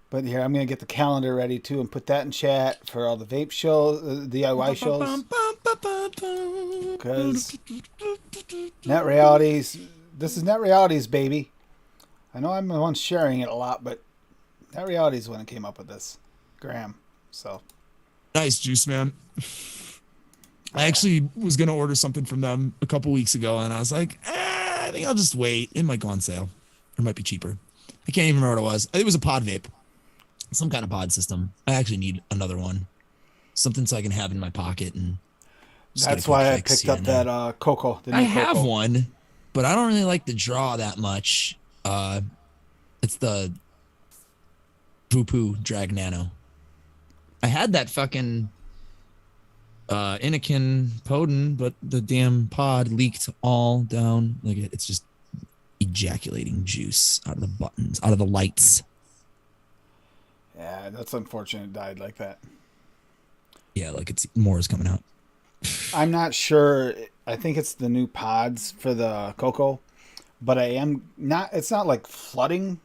But here, I'm gonna get the calendar ready too and put that in chat for all the vape shows, DIY shows. Because Net Realities, this is Net Realities, baby. I know I'm the one sharing it a lot, but Net Realities when it came up with this, Graham. So Nice, Juice Man. I actually was gonna order something from them a couple weeks ago, and I was like, I think I'll just wait. It might go on sale. It might be cheaper. I can't even remember what it was. It was a pod vape, some kind of pod system. I actually need another one, something so I can have in my pocket and. just get a that's quick why I fix picked here up and there. that Coco. The new I have Coco. one, but I don't really like the draw that much. It's the Poo Drag Nano. I had that fucking Anakin Poden, but the damn pod leaked all down. Like it's just ejaculating juice out of the buttons, out of the lights. Yeah, that's unfortunate. It died like that. Yeah, like it's more is coming out. I'm not sure. I think it's the new pods for the Coco, but I am not. It's not like flooding,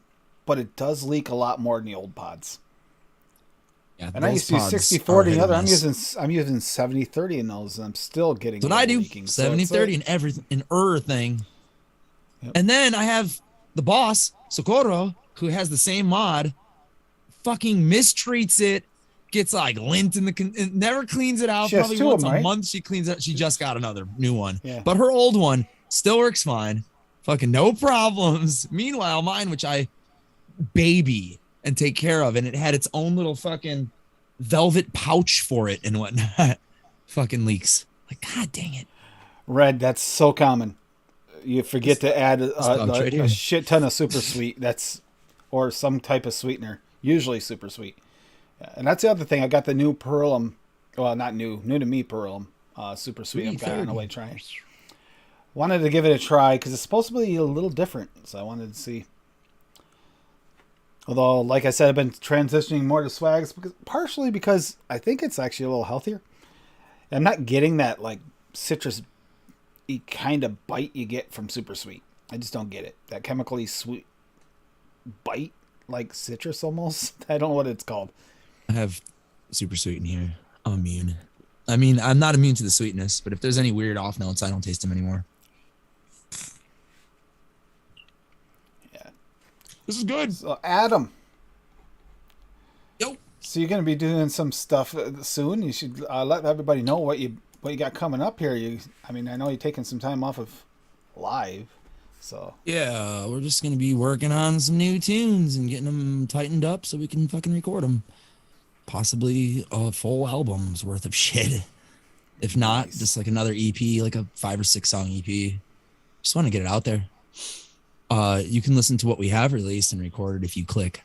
but it does leak a lot more than the old pods. Yeah, And I used to use 60/40 in other. I'm using 70/30 in those, and I'm still getting. That's what I do. leaking. 70/30 in everything, in thing. Yep. And then I have the boss, Socorro, who has the same mod, fucking mistreats it, gets like lint in it never cleans it out. She has Probably two of once them, a right? month she cleans it. She just got another new one. Yeah. But her old one still works fine. Fucking no problems. Meanwhile, mine, which I baby and take care of, and it had its own little fucking velvet pouch for it and whatnot, fucking leaks. Like, God dang it. Red, that's so common. You forget to add pouch right a here. shit ton of super sweet. Or some type of sweetener. Usually super sweet. Yeah, and that's the other thing. I got the new Perlum. Well, not new to me Perlum. Super sweet. I'm kind of on the way trying. Wanted to give it a try because it's supposed to be a little different. So I wanted to see. Although, like I said, I've been transitioning more to swags partially because I think it's actually a little healthier. I'm not getting that like citrus kind of bite you get from super sweet. I just don't get it. That chemically sweet bite, like citrus almost. I don't know what it's called. I have super sweet in here. I'm immune. I mean, I'm not immune to the sweetness, but if there's any weird off notes, I don't taste them anymore. Yeah. This is good. So Adam. Yo. So you're going to be doing some stuff soon. You should let everybody know what you got coming up here. I know you're taking some time off of live, so Yeah, we're just gonna be working on some new tunes and getting them tightened up so we can fucking record them. Possibly a full album's worth of shit. If not, Nice. just like another EP, like a 5 or 6 song EP. Just want to get it out there. You can listen to what we have released and recorded if you click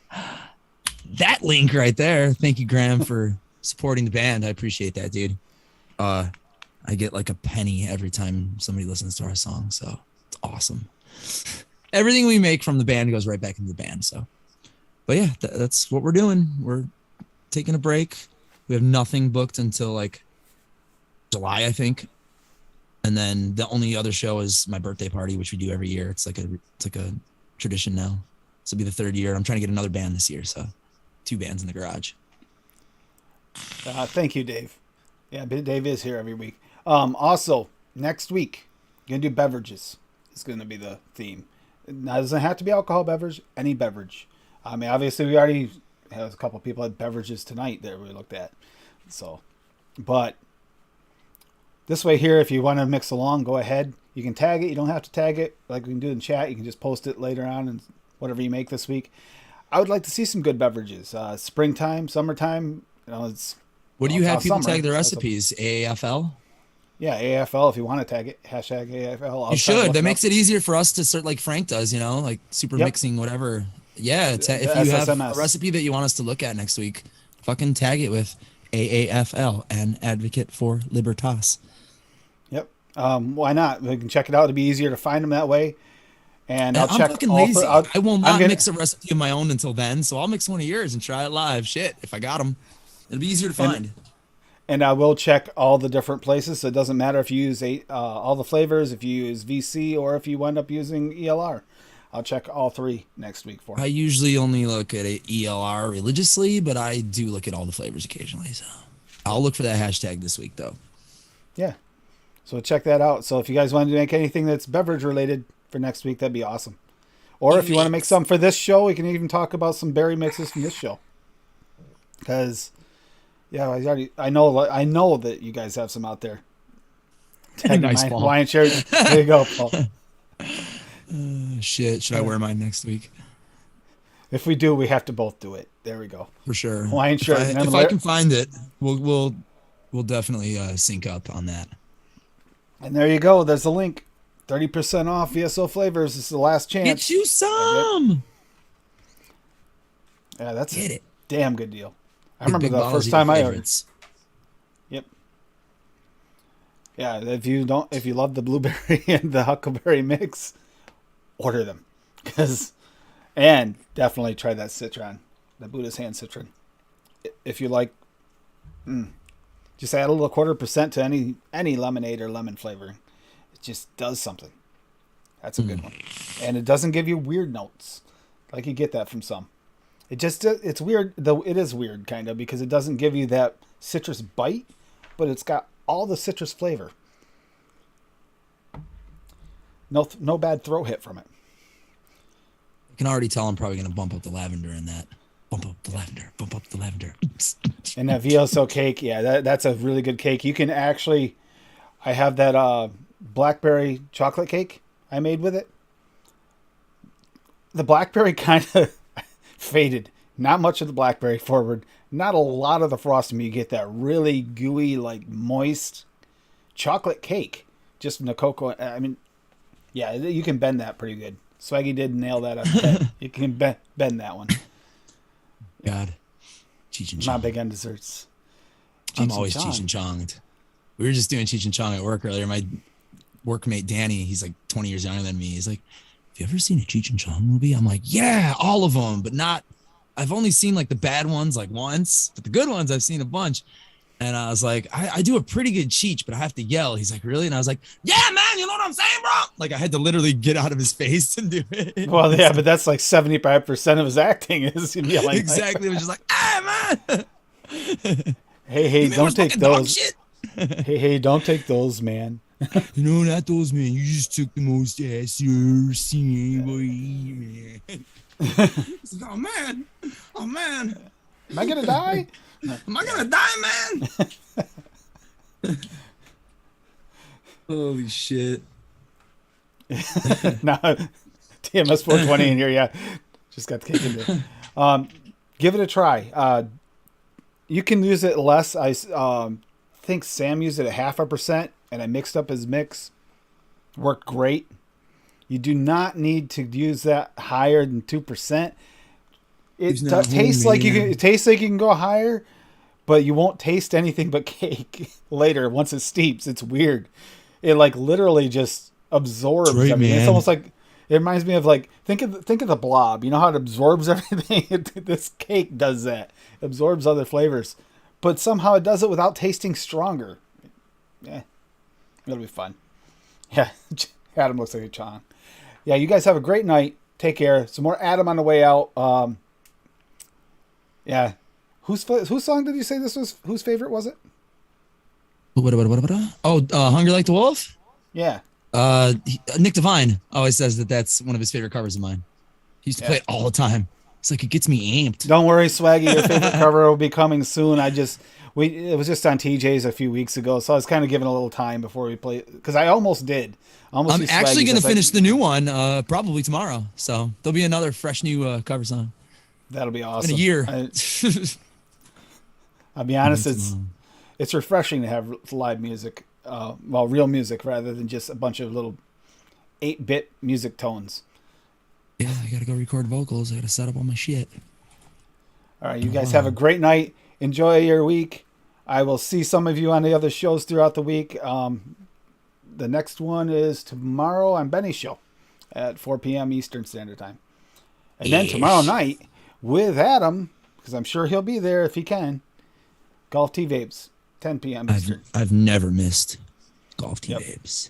that link right there. Thank you, Graham, for supporting the band. I appreciate that, dude. I get like a penny every time somebody listens to our song, so it's awesome. Everything we make from the band goes right back into the band. So, but yeah, that's what we're doing. We're taking a break. We have nothing booked until like July, I think. And then the only other show is my birthday party, which we do every year. It's like a tradition now. This will be the 3rd year. I'm trying to get another band this year, so 2 bands in the garage. thank you, Dave. Yeah, Dave is here every week. Also, next week, gonna do beverages. It's gonna be the theme. Now, it doesn't have to be alcohol beverage, any beverage. I mean, obviously, we already have a couple of people had beverages tonight that we looked at. So, but this way here, if you want to mix along, go ahead. You can tag it. You don't have to tag it like we can do in chat. You can just post it later on and whatever you make this week. I would like to see some good beverages. Springtime, summertime. It's What do you have people summer, tag the so recipes? AAFL? yeah, AFL if you want to tag it. Hashtag AFL. You should. That makes it easier for us to sort like Frank does, like super Yep. mixing, whatever. Yeah. If you have SSMS. a recipe that you want us to look at next week, fucking tag it with AAFL and Advocate for Libertas. Yep. Why not? We can check it out. It'll be easier to find them that way. And I'll I'm check. fucking all lazy. for- I will I'm not gonna- mix a recipe of my own until then, so I'll mix one of yours and try it live. Shit, if I got them. It'll be easier to find. And I will check all the different places. So it doesn't matter if you use all the flavors, if you use VC, or if you wind up using ELR. I'll check all 3 next week for you. I usually only look at ELR religiously, but I do look at all the flavors occasionally. So I'll look for that hashtag this week, though. Yeah. So check that out. So if you guys want to make anything that's beverage related for next week, that'd be awesome. Or if you want to make some for this show, we can even talk about some berry mixes from this show. Because, yeah, I know that you guys have some out there. Nice, Paul. Hawaiian shirt. There you go, Paul. Shit, should I wear mine next week? If we do, we have to both do it. There we go. For sure. Hawaiian shirt. If I can find it, we'll definitely sync up on that. And there you go. There's the link. 30% off VSO flavors. This is the last chance. Get you some. Yeah, that's Get a it. damn good deal. I Big, remember big the bottles first of your time I heard. favorites. Yep. Yeah, if you love the blueberry and the huckleberry mix, order them. And definitely try that citron, the Buddha's hand citron. If you like, just add a little 1/4% to any lemonade or lemon flavoring. It just does something. That's a good one. And it doesn't give you weird notes. Like you get that from some. It's weird, though it is weird kind of because it doesn't give you that citrus bite, but it's got all the citrus flavor. No bad throat hit from it. I can already tell I'm probably going to bump up the lavender in that. Bump up the lavender. Bump up the lavender. And that VSO cake, yeah, that's a really good cake. You can actually, I have that blackberry chocolate cake I made with it. The blackberry kind of faded. Not much of the blackberry forward. Not a lot of the frosting. You get that really gooey, like moist chocolate cake just from the cocoa. I mean, yeah, you can bend that pretty good. Swaggy did nail that up. You can bend that one. God. Cheech and Not Chong. big on desserts. I'm Cheech always and Chong. Cheech and Chonged. We were just doing Cheech and Chong at work earlier. My workmate Danny, he's like 20 years younger than me. He's like, have you ever seen a Cheech and Chong movie? I'm like, yeah, all of them, but not. I've only seen like the bad ones like once, but the good ones I've seen a bunch. And I was like, I do a pretty good Cheech, but I have to yell. He's like, really? And I was like, yeah, man, you know what I'm saying, bro? Like I had to literally get out of his face and do it. Well, yeah, but that's like 75% of his acting is him yelling. Exactly. It was just like, ah, man. Hey, You mean we're don't take smoking dog those. shit? Hey, don't take those, man. You know, not those, man. You just took the most ass you're seeing, boy, man. He's like, oh, man. Am I gonna die? Am I gonna die, man? Holy shit. No, TMS 420 in here, yeah. Just got kicked into. Give it a try. You can use it less. I think Sam used it at 0.5%, and I mixed up his mix. Worked great. You do not need to use that higher than 2%. It does taste like you can. It tastes like you can go higher, but you won't taste anything but cake later once it steeps. It's weird. It like literally just absorbs Right, everything. It's man. almost like it reminds me of like think of the blob. You know how it absorbs everything. This cake does that. It absorbs other flavors, but somehow it does it without tasting stronger. Yeah, it'll be fun. Yeah, Adam looks like a Chong. Yeah, you guys have a great night. Take care. Some more Adam on the way out. Yeah. Whose song did you say this was? Whose favorite was it? What? Oh, Hunger Like the Wolf? Yeah. Nick Devine always says that that's one of his favorite covers of mine. He used to play it all the time. It's like it gets me amped. Don't worry, Swaggy. Your favorite cover will be coming soon. It was just on TJ's a few weeks ago, so I was kind of giving a little time before we play it because I almost did. I'm actually going to finish the new one probably tomorrow. So there'll be another fresh new cover song. That'll be awesome. In a year. I'll be honest, it's refreshing to have live music, real music rather than just a bunch of little 8-bit music tones. Yeah, I got to go record vocals. I got to set up all my shit. All right, you guys have a great night. Enjoy your week. I will see some of you on the other shows throughout the week. The next one is tomorrow on Benny's show at 4 p.m. Eastern Standard Time. And then tomorrow night with Adam, because I'm sure he'll be there if he can, Golf Tea Vapes, 10 p.m. Eastern. I've never missed Golf Tea Vapes.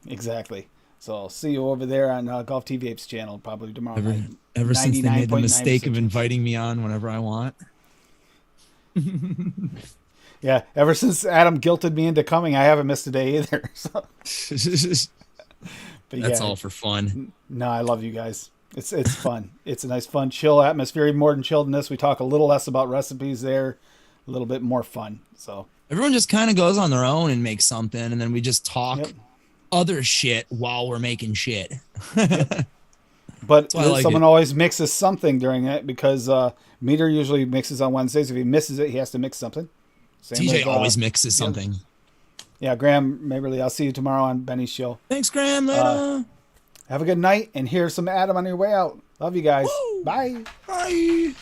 Exactly. So I'll see you over there on Golf Tea Vapes channel probably tomorrow night. Ever since they made the mistake 99.9%. of inviting me on whenever I want. Yeah, ever since Adam guilted me into coming, I haven't missed a day either. So. But That's all for fun. No, I love you guys. It's fun. It's a nice, fun, chill atmosphere. Even more than chill than this. We talk a little less about recipes there, a little bit more fun. So everyone just kind of goes on their own and makes something, and then we just talk other shit while we're making shit. But like someone always mixes something during it because Meter usually mixes on Wednesdays. If he misses it, he has to mix something. Same TJ with, always mixes something. Yeah, Graham Maberly. I'll see you tomorrow on Benny's show. Thanks, Graham. Later. Have a good night, and here's some Adam on your way out. Love you guys. Woo! Bye. Bye.